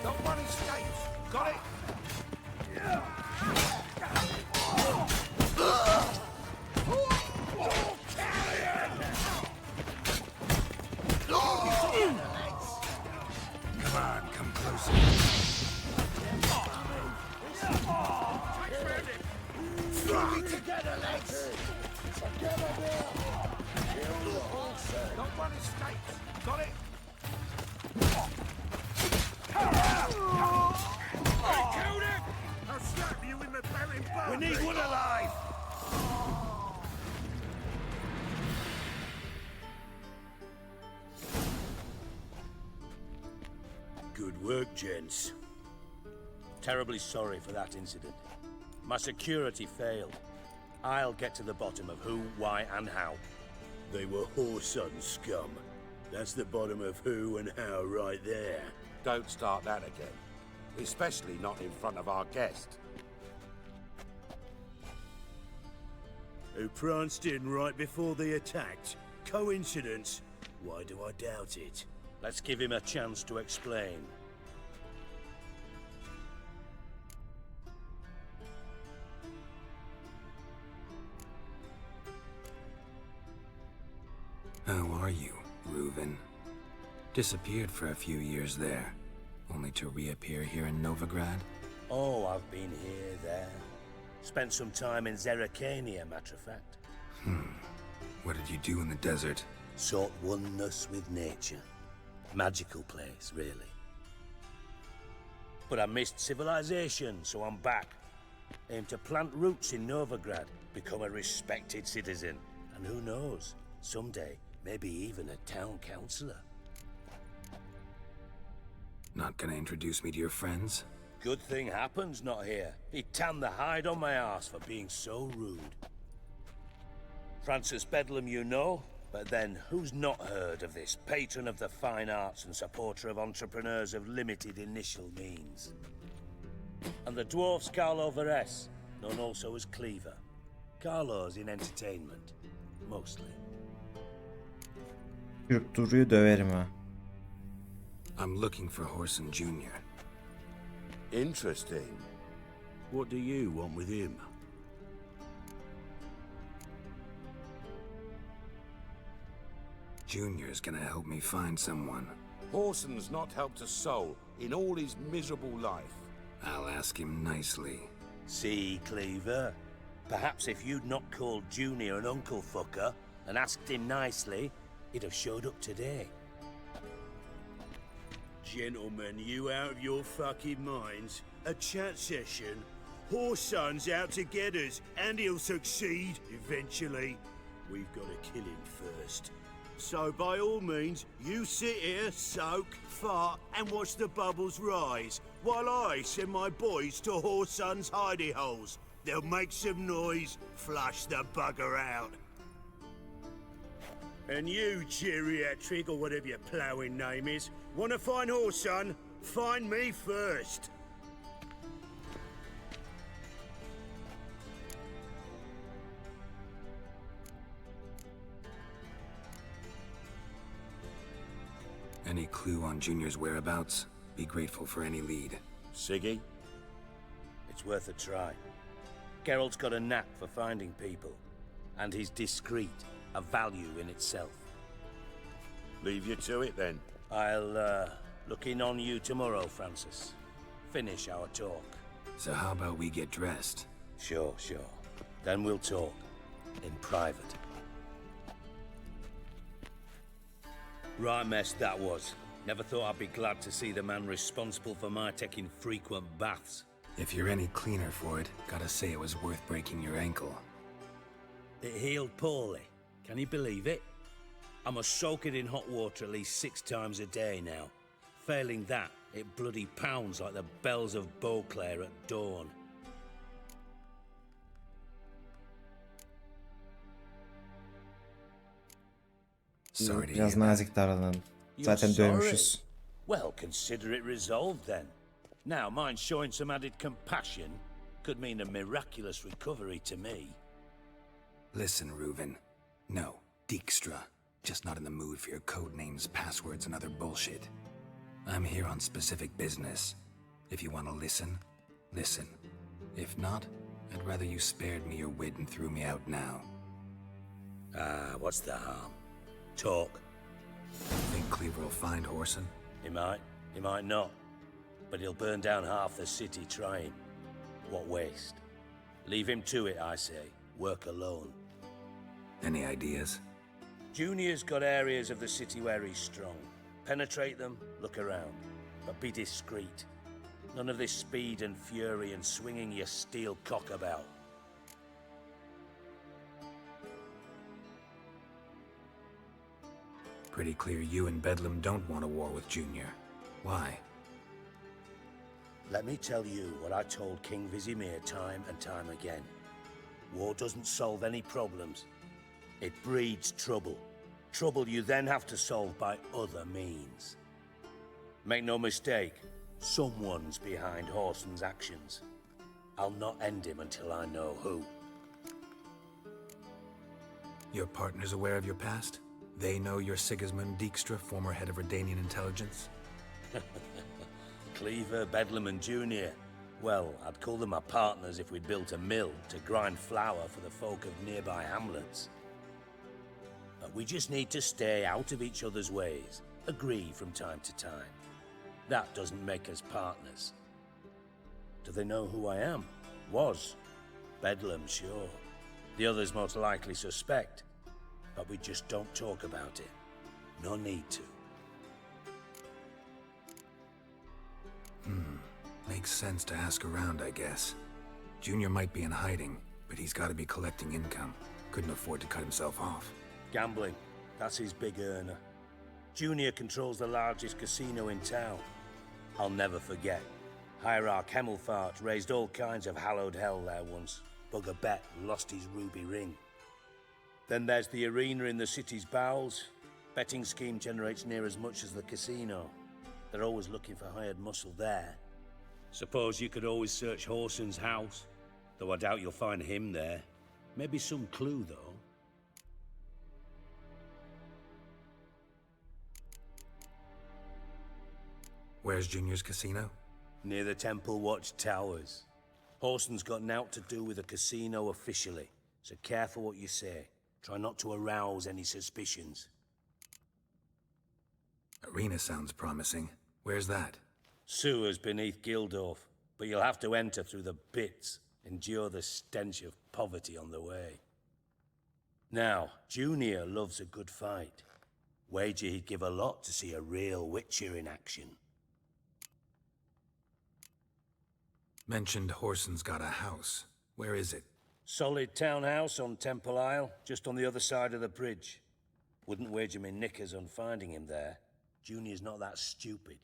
Speaker 11: Not one escapes. Got it?
Speaker 3: Come on, come closer.
Speaker 11: Keep it together, lads. Not one escapes. Got it? I killed him! I'll stab you in the belly button.
Speaker 5: We need one alive! Good work, gents.
Speaker 21: Terribly sorry for that incident. My security failed. I'll get to the bottom of who, why, and how.
Speaker 5: They were whoreson scum. That's the bottom of who and how right there.
Speaker 8: Don't start that again. Especially not in front of our guest.
Speaker 5: Who pranced in right before they attacked. Coincidence? Why do I doubt it?
Speaker 21: Let's give him a chance to explain.
Speaker 3: How are you, Reuven? Disappeared for a few years there, only to reappear here in Novigrad?
Speaker 21: Oh, I've been here, there. Spent some time in Zerrikania, matter of fact.
Speaker 3: What did you do in the desert?
Speaker 21: Sought oneness with nature. Magical place, really. But I missed civilization, so I'm back. Aim to plant roots in Novigrad, become a respected citizen. And who knows, someday, maybe even a town councillor.
Speaker 3: Not gonna introduce me to your friends?
Speaker 21: Good thing happens not here. He tanned the hide on my arse for being so rude. Francis Bedlam you know, but then who's not heard of this patron of the fine arts and supporter of entrepreneurs of limited initial means? And the dwarf's Carlo Veres, known also as Cleaver. Carlo's in entertainment, mostly.
Speaker 1: Türk duruyor döverim ha.
Speaker 3: I'm looking for Horson Jr.
Speaker 8: Interesting.
Speaker 21: What do you want with him?
Speaker 3: Junior's gonna help me find someone.
Speaker 8: Horson's not helped a soul in all his miserable life.
Speaker 3: I'll ask him nicely.
Speaker 21: See, Cleaver? Perhaps if you'd not called Junior an uncle fucker and asked him nicely, he'd have showed up today.
Speaker 2: Gentlemen, you out of your fucking minds? A chat session? Horson's out to get us, and he'll succeed eventually. We've got to kill him first. So by all means, you sit here, soak, fart, and watch the bubbles rise, while I send my boys to Horson's hidey holes. They'll make some noise, flush the bugger out. And you, geriatric, or whatever your ploughing name is, want to find Horson? Find me first.
Speaker 3: Any clue on Junior's whereabouts? Be grateful for any lead.
Speaker 21: Siggy? It's worth a try. Geralt's got a knack for finding people, and he's discreet, a value in itself.
Speaker 8: Leave you to it then.
Speaker 21: I'll look in on you tomorrow, Francis. Finish our talk.
Speaker 3: So how about we get dressed?
Speaker 21: Sure. Then we'll talk. In private. Right mess that was. Never thought I'd be glad to see the man responsible for my taking frequent baths.
Speaker 3: If you're any cleaner for it, gotta say it was worth breaking your ankle.
Speaker 21: It healed poorly. Can you believe it? I must soak it in hot water at least 6 times a day now. Failing that, it bloody pounds like the bells of Beauclair at dawn.
Speaker 3: Sorry to
Speaker 1: Biraz
Speaker 3: hear that.
Speaker 1: nazik davranalım.
Speaker 21: You're
Speaker 1: Zaten
Speaker 21: sorry?
Speaker 1: dövmüşüz.
Speaker 21: Well, consider it resolved then. Now, mine showing some added compassion could mean a miraculous recovery to me.
Speaker 3: Listen, Reuven. No, Dijkstra. Just not in the mood for your code names, passwords, and other bullshit. I'm here on specific business. If you want to listen, listen. If not, I'd rather you spared me your wit and threw me out now.
Speaker 21: What's the harm? Talk.
Speaker 3: Think Cleaver will find Horson?
Speaker 21: He might not. But he'll burn down half the city trying. What waste. Leave him to it, I say. Work alone.
Speaker 3: Any ideas?
Speaker 21: Junior's got areas of the city where he's strong. Penetrate them, look around. But be discreet. None of this speed and fury and swinging your steel cock about.
Speaker 3: Pretty clear you and Bedlam don't want a war with Junior. Why?
Speaker 21: Let me tell you what I told King Vizimir time and time again. War doesn't solve any problems. It breeds trouble. Trouble you then have to solve by other means. Make no mistake, someone's behind Horson's actions. I'll not end him until I know who.
Speaker 3: Your partner's aware of your past? They know you're Sigismund Dijkstra, former head of Redanian intelligence?
Speaker 21: Cleaver, Bedlam and Junior. Well, I'd call them my partners if we'd built a mill to grind flour for the folk of nearby hamlets. But we just need to stay out of each other's ways, agree from time to time. That doesn't make us partners. Do they know who I am? Was. Bedlam, sure. The others most likely suspect. But we just don't talk about it. No need to.
Speaker 3: Makes sense to ask around, I guess. Junior might be in hiding, but he's got to be collecting income. Couldn't afford to cut himself off.
Speaker 21: Gambling. That's his big earner. Junior controls the largest casino in town. I'll never forget. Hierarch Hemmelfart raised all kinds of hallowed hell there once. Bugger bet lost his ruby ring. Then there's the arena in the city's bowels. Betting scheme generates near as much as the casino. They're always looking for hired muscle there. Suppose you could always search Horson's house, though I doubt you'll find him there. Maybe some clue, though.
Speaker 3: Where's Junior's casino?
Speaker 21: Near the Temple Watch Towers. Horson's got nought to do with the casino officially, so careful what you say. Try not to arouse any suspicions.
Speaker 3: Arena sounds promising. Where's that?
Speaker 21: Sewers beneath Gildorf, but you'll have to enter through the bits, endure the stench of poverty on the way. Now, Junior loves a good fight. Wager he'd give a lot to see a real Witcher in action.
Speaker 3: Mentioned Horson's got a house. Where is it?
Speaker 21: Solid townhouse on Temple Isle, just on the other side of the bridge. Wouldn't wager me knickers on finding him there. Junior's not that stupid.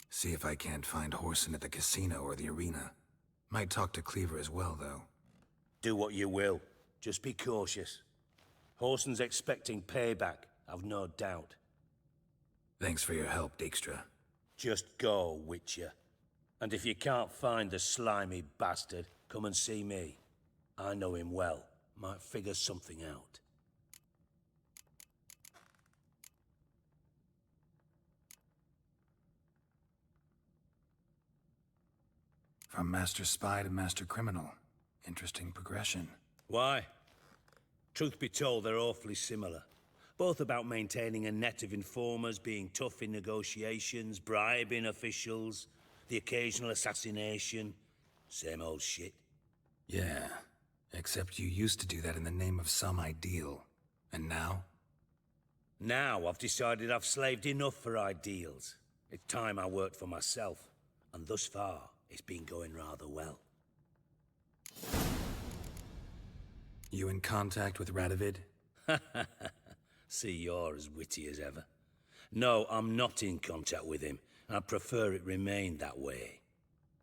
Speaker 3: See if I can't find Horson at the casino or the arena. Might talk to Cleaver as well, though.
Speaker 21: Do what you will. Just be cautious. Horson's expecting payback, I've no doubt.
Speaker 3: Thanks for your help, Dijkstra.
Speaker 21: Just go, Witcher. And if you can't find the slimy bastard, come and see me. I know him well. Might figure something out.
Speaker 3: From Master Spy to Master Criminal. Interesting progression.
Speaker 21: Why? Truth be told, they're awfully similar. Both about maintaining a net of informers, being tough in negotiations, bribing officials, the occasional assassination. Same old shit.
Speaker 3: Yeah, except you used to do that in the name of some ideal. And now?
Speaker 21: Now I've decided I've slaved enough for ideals. It's time I worked for myself. And thus far, it's been going rather well.
Speaker 3: You in contact with Radovid?
Speaker 21: See, you're as witty as ever. No, I'm not in contact with him. I prefer it remained that way.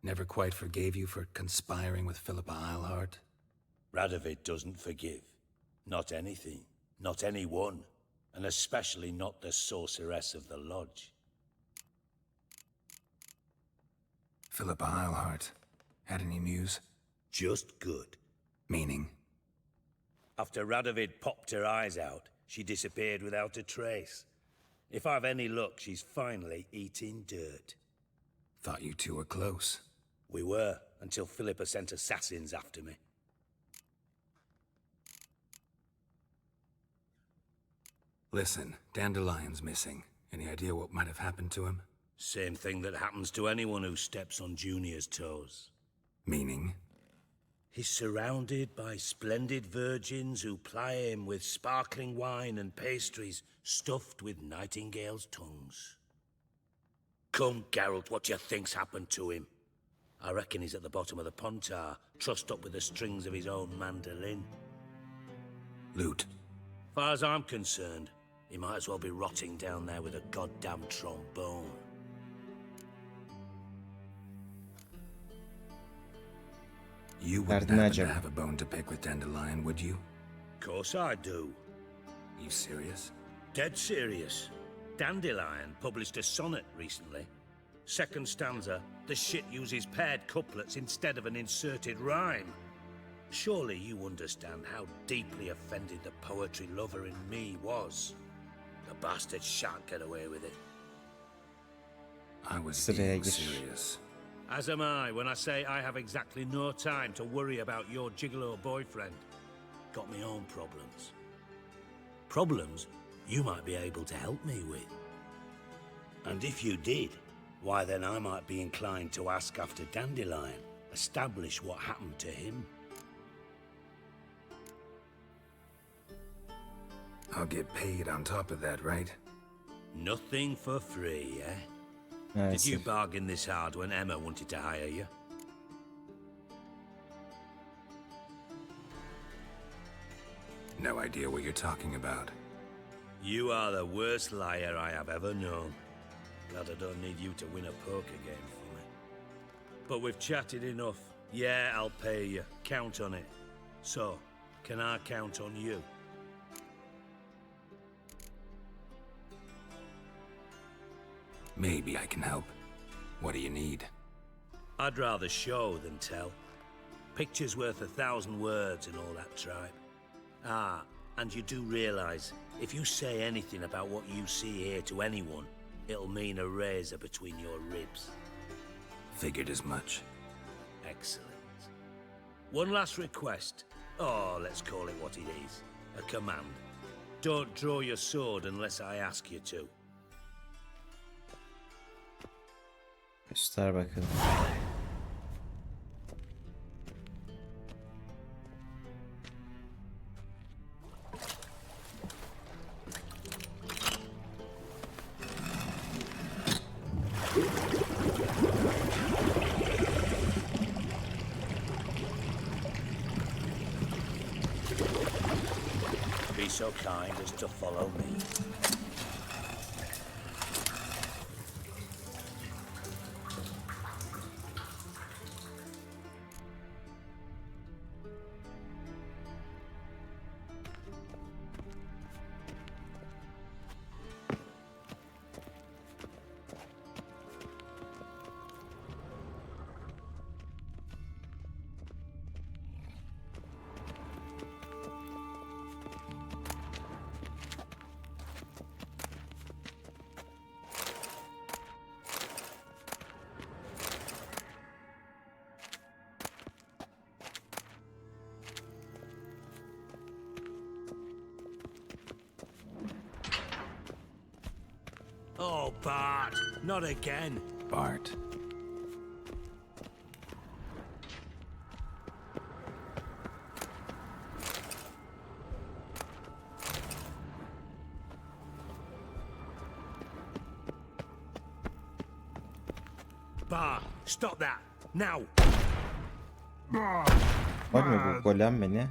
Speaker 3: Never quite forgave you for conspiring with Philippa Eilhart?
Speaker 21: Radovid doesn't forgive. Not anything. Not anyone. And especially not the sorceress of the lodge.
Speaker 3: Philippa Eilhart. Had any news?
Speaker 21: Just good.
Speaker 3: Meaning?
Speaker 21: After Radovid popped her eyes out, she disappeared without a trace. If I've any luck, she's finally eating dirt.
Speaker 3: Thought you two were close.
Speaker 21: We were, until Philippa sent assassins after me.
Speaker 3: Listen, Dandelion's missing. Any idea what might have happened to him?
Speaker 21: Same thing that happens to anyone who steps on Junior's toes.
Speaker 3: Meaning?
Speaker 21: He's surrounded by splendid virgins who ply him with sparkling wine and pastries stuffed with nightingales' tongues. Come, Geralt, what do you think's happened to him? I reckon he's at the bottom of the Pontar, trussed up with the strings of his own mandolin.
Speaker 3: Loot.
Speaker 21: Far as I'm concerned, he might as well be rotting down there with a goddamn trombone.
Speaker 3: You wouldn't happen to have a bone to pick with Dandelion, would you?
Speaker 21: Course I do.
Speaker 3: You serious?
Speaker 21: Dead serious. Dandelion published a sonnet recently. Second stanza, the shit uses paired couplets instead of an inserted rhyme. Surely you understand how deeply offended the poetry lover in me was. The bastard shan't get away with it.
Speaker 3: I was being serious.
Speaker 21: As am I when I say I have exactly no time to worry about your gigolo boyfriend.
Speaker 2: got my own problems. Problems you might be able to help me with. And if you did, why then I might be inclined to ask after Dandelion, establish what happened to him.
Speaker 3: I'll get paid on top of that, right?
Speaker 2: Nothing for free, eh?
Speaker 1: Nice.
Speaker 2: Did you bargain this hard when Emma wanted to hire you?
Speaker 3: No idea what you're talking about.
Speaker 2: You are the worst liar I have ever known. Glad I don't need you to win a poker game for me. But we've chatted enough. Yeah, I'll pay you. Count on it. So, can I count on you?
Speaker 3: Maybe I can help. What do you need?
Speaker 2: I'd rather show than tell. Picture's worth 1,000 words and all that tripe. Ah, and you do realize, if you say anything about what you see here to anyone, it'll mean a razor between your ribs.
Speaker 3: Figured as much.
Speaker 2: Excellent. One last request. Oh, let's call it what it is. A command. Don't draw your sword unless I ask you to.
Speaker 1: Göster bakalım.
Speaker 2: Be so kind as to follow me. Oh, Bart, not again.
Speaker 3: Bart.
Speaker 2: Bart, stop that, now.
Speaker 1: Var mı bu golem beni?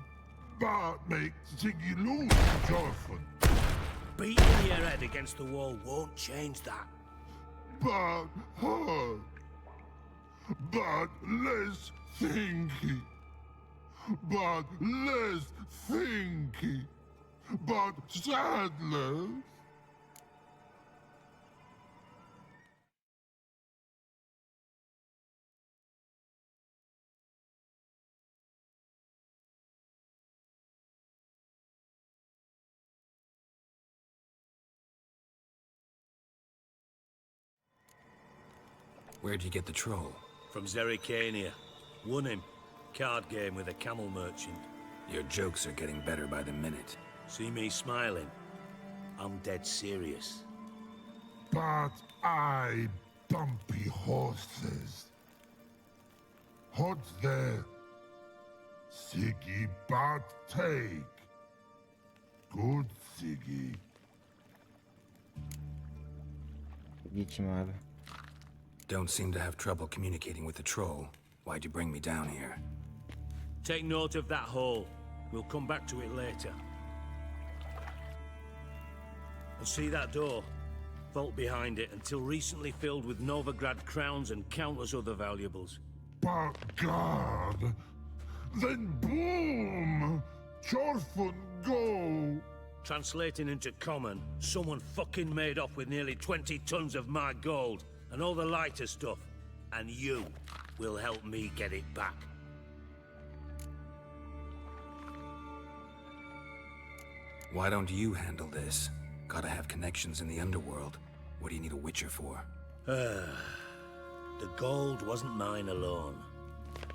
Speaker 11: Bart makes Ziggy lose, Jonathan.
Speaker 2: Beating your head against the wall won't change that.
Speaker 11: But hard. But less thinky. But less thinky. But sadness.
Speaker 3: Where'd you get the troll?
Speaker 2: From Zerrikania. Won him. Card game with a camel merchant.
Speaker 3: Your jokes are getting better by the minute.
Speaker 2: See me smiling? I'm dead serious.
Speaker 11: But I bumpy horses. What's there? Siggy but take. Good Siggy.
Speaker 1: İyi kim abi?
Speaker 3: Don't seem to have trouble communicating with the troll. Why'd you bring me down here?
Speaker 2: Take note of that hole. We'll come back to it later. And see that door? Vault behind it, until recently filled with Novigrad crowns and countless other valuables.
Speaker 11: But God, then boom! Chorfun go!
Speaker 2: Translating into common, someone fucking made off with nearly 20 tons of my gold and all the lighter stuff, and you will help me get it back.
Speaker 3: Why don't you handle this? Gotta have connections in the underworld. What do you need a witcher for?
Speaker 2: The gold wasn't mine alone.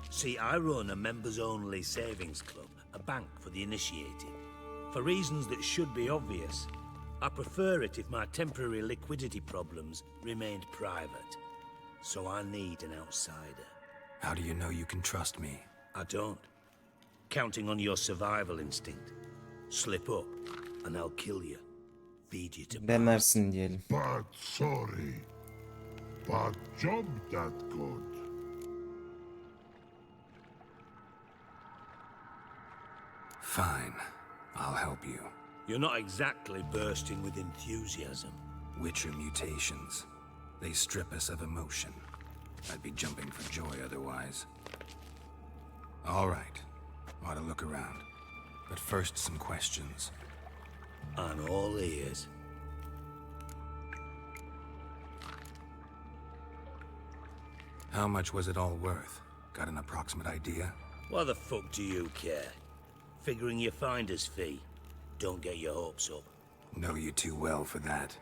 Speaker 2: See, I run a members-only savings club,
Speaker 21: a bank for the initiated. For reasons that should be obvious, I prefer it if my temporary liquidity problems remained private. So I need an outsider.
Speaker 3: How do you know you can trust me?
Speaker 21: I don't. Counting on your survival instinct. Slip up, and I'll kill you. Feed you to
Speaker 1: Denersin diyelim.
Speaker 12: But sorry. But job that good.
Speaker 3: Fine. I'll help you.
Speaker 21: You're not exactly bursting with enthusiasm.
Speaker 3: Witcher mutations. They strip us of emotion. I'd be jumping for joy otherwise. All right. Ought to look around. But first, some questions.
Speaker 21: I'm all ears.
Speaker 3: How much was it all worth? Got an approximate idea?
Speaker 21: Why the fuck do you care? Figuring your finder's fee. Don't get your hopes up.
Speaker 3: Know you too well for that.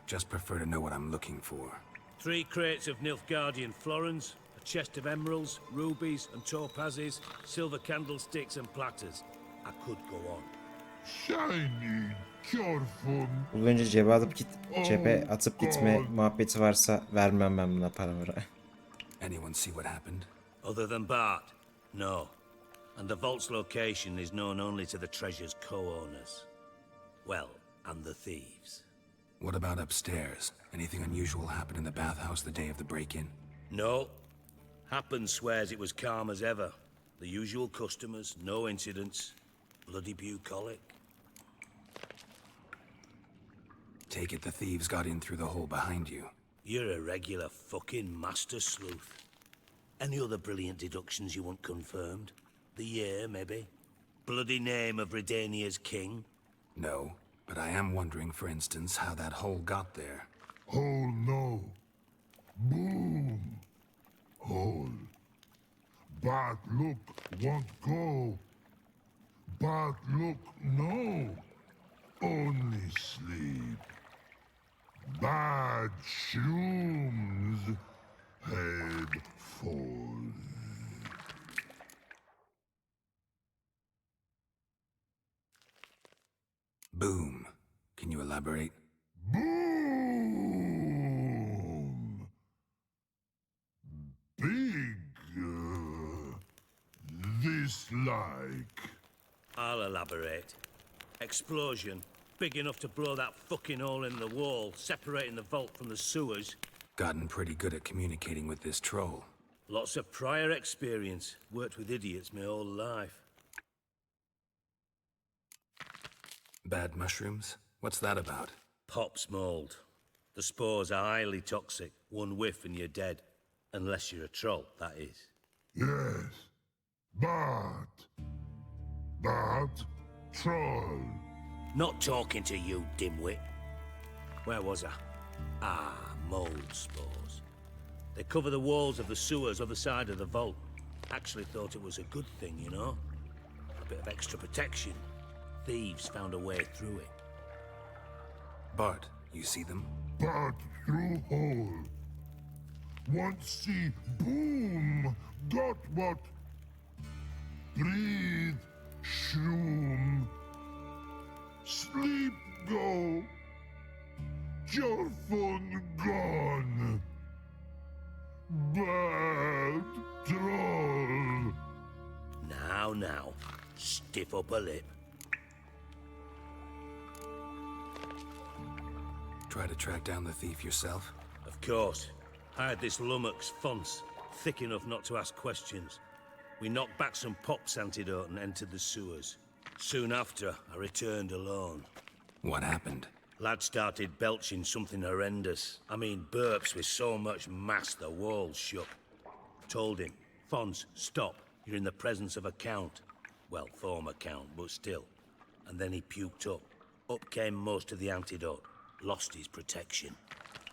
Speaker 3: Just prefer to know what I'm looking for.
Speaker 21: 3 crates of Nilfgaardian florins, a chest of emeralds, rubies and topazes, silver candlesticks and platters. I could go on.
Speaker 12: Shiny, careful.
Speaker 1: Bulunca cebe atıp gitme muhabbeti varsa vermem ben buna paraları.
Speaker 3: Anyone see what happened?
Speaker 21: Other than Bart? No. And the vault's location is known only to the treasure's co-owners. Well, and the thieves.
Speaker 3: What about upstairs? Anything unusual happen in the bathhouse the day of the break-in?
Speaker 21: No. Happen swears it was calm as ever. The usual customers, no incidents. Bloody bucolic.
Speaker 3: Take it the thieves got in through the hole behind you.
Speaker 21: You're a regular fucking master sleuth. Any other brilliant deductions you want confirmed? The year, maybe? Bloody name of Redania's king?
Speaker 3: No, but I am wondering, for instance, how that hole got there.
Speaker 12: Hole no. Boom. Hole. But look, won't go. But look, no. Only sleep. Bad shrooms. Head falls.
Speaker 3: Boom. Can you elaborate?
Speaker 12: Boom! Big. This like.
Speaker 21: I'll elaborate. Explosion. Big enough to blow that fucking hole in the wall, separating the vault from the sewers.
Speaker 3: Gotten pretty good at communicating with this troll.
Speaker 21: Lots of prior experience. Worked with idiots my whole life.
Speaker 3: Bad mushrooms? What's that about?
Speaker 21: Pops mold. The spores are highly toxic. One whiff and you're dead. Unless you're a troll, that is.
Speaker 12: Yes. But. Troll.
Speaker 21: Not talking to you, dimwit. Where was I? Ah, mold spores. They cover the walls of the sewers other side of the vault. Actually thought it was a good thing, you know? A bit of extra protection. Thieves found a way through it.
Speaker 3: Bart, you see them?
Speaker 12: But through hole. Once see boom. Got what? Breathe. Shroom. Sleep go. Your phone gone. Bad troll.
Speaker 21: Now. Stiff up a lip.
Speaker 3: Try to track down the thief yourself?
Speaker 21: Of course. I had this lummox, Fonce, thick enough not to ask questions. We knocked back some Pop's antidote and entered the sewers. Soon after, I returned alone.
Speaker 3: What happened?
Speaker 21: Lad started belching something horrendous. I mean, burps with so much mass the walls shook. Told him, Fonce, stop. You're in the presence of a count. Well, former count, but still. And then he puked up. Up came most of the antidote. Lost his protection.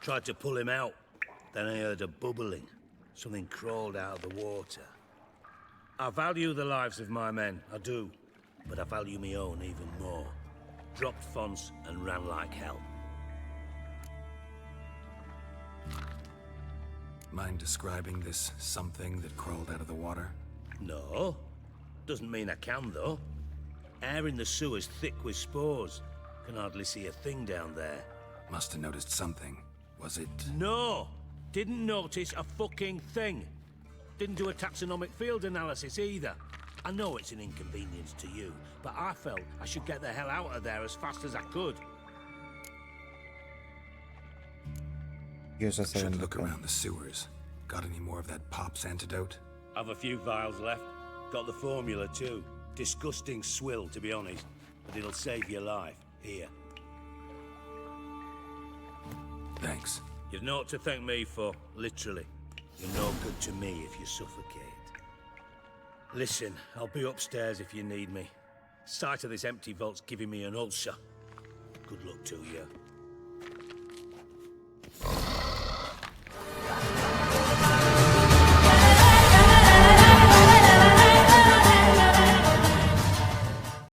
Speaker 21: Tried to pull him out. Then I heard a bubbling. Something crawled out of the water. I value the lives of my men, I do. But I value my own even more. Dropped Fonce and ran like hell.
Speaker 3: Mind describing this something that crawled out of the water?
Speaker 21: No. Doesn't mean I can, though.
Speaker 2: Air in the sewer's thick with spores. Can hardly see a thing down there.
Speaker 3: Must have noticed something. Was it?
Speaker 2: No! Didn't notice a fucking thing. Didn't do a taxonomic field analysis either. I know it's an inconvenience to you, but I felt I should get the hell out of there as fast as I could.
Speaker 1: Göz atalım
Speaker 3: Should look
Speaker 1: bakalım.
Speaker 3: around the sewers. Got any more of that pop's antidote?
Speaker 2: I've a few vials left. Got the formula too. Disgusting swill, to be honest, but it'll save your life. Here.
Speaker 3: Thanks.
Speaker 2: You've naught to thank me for, literally. You're no good to me if you suffocate. Listen, I'll be upstairs if you need me. Sight of this empty vault's giving me an ulcer. Good luck to you.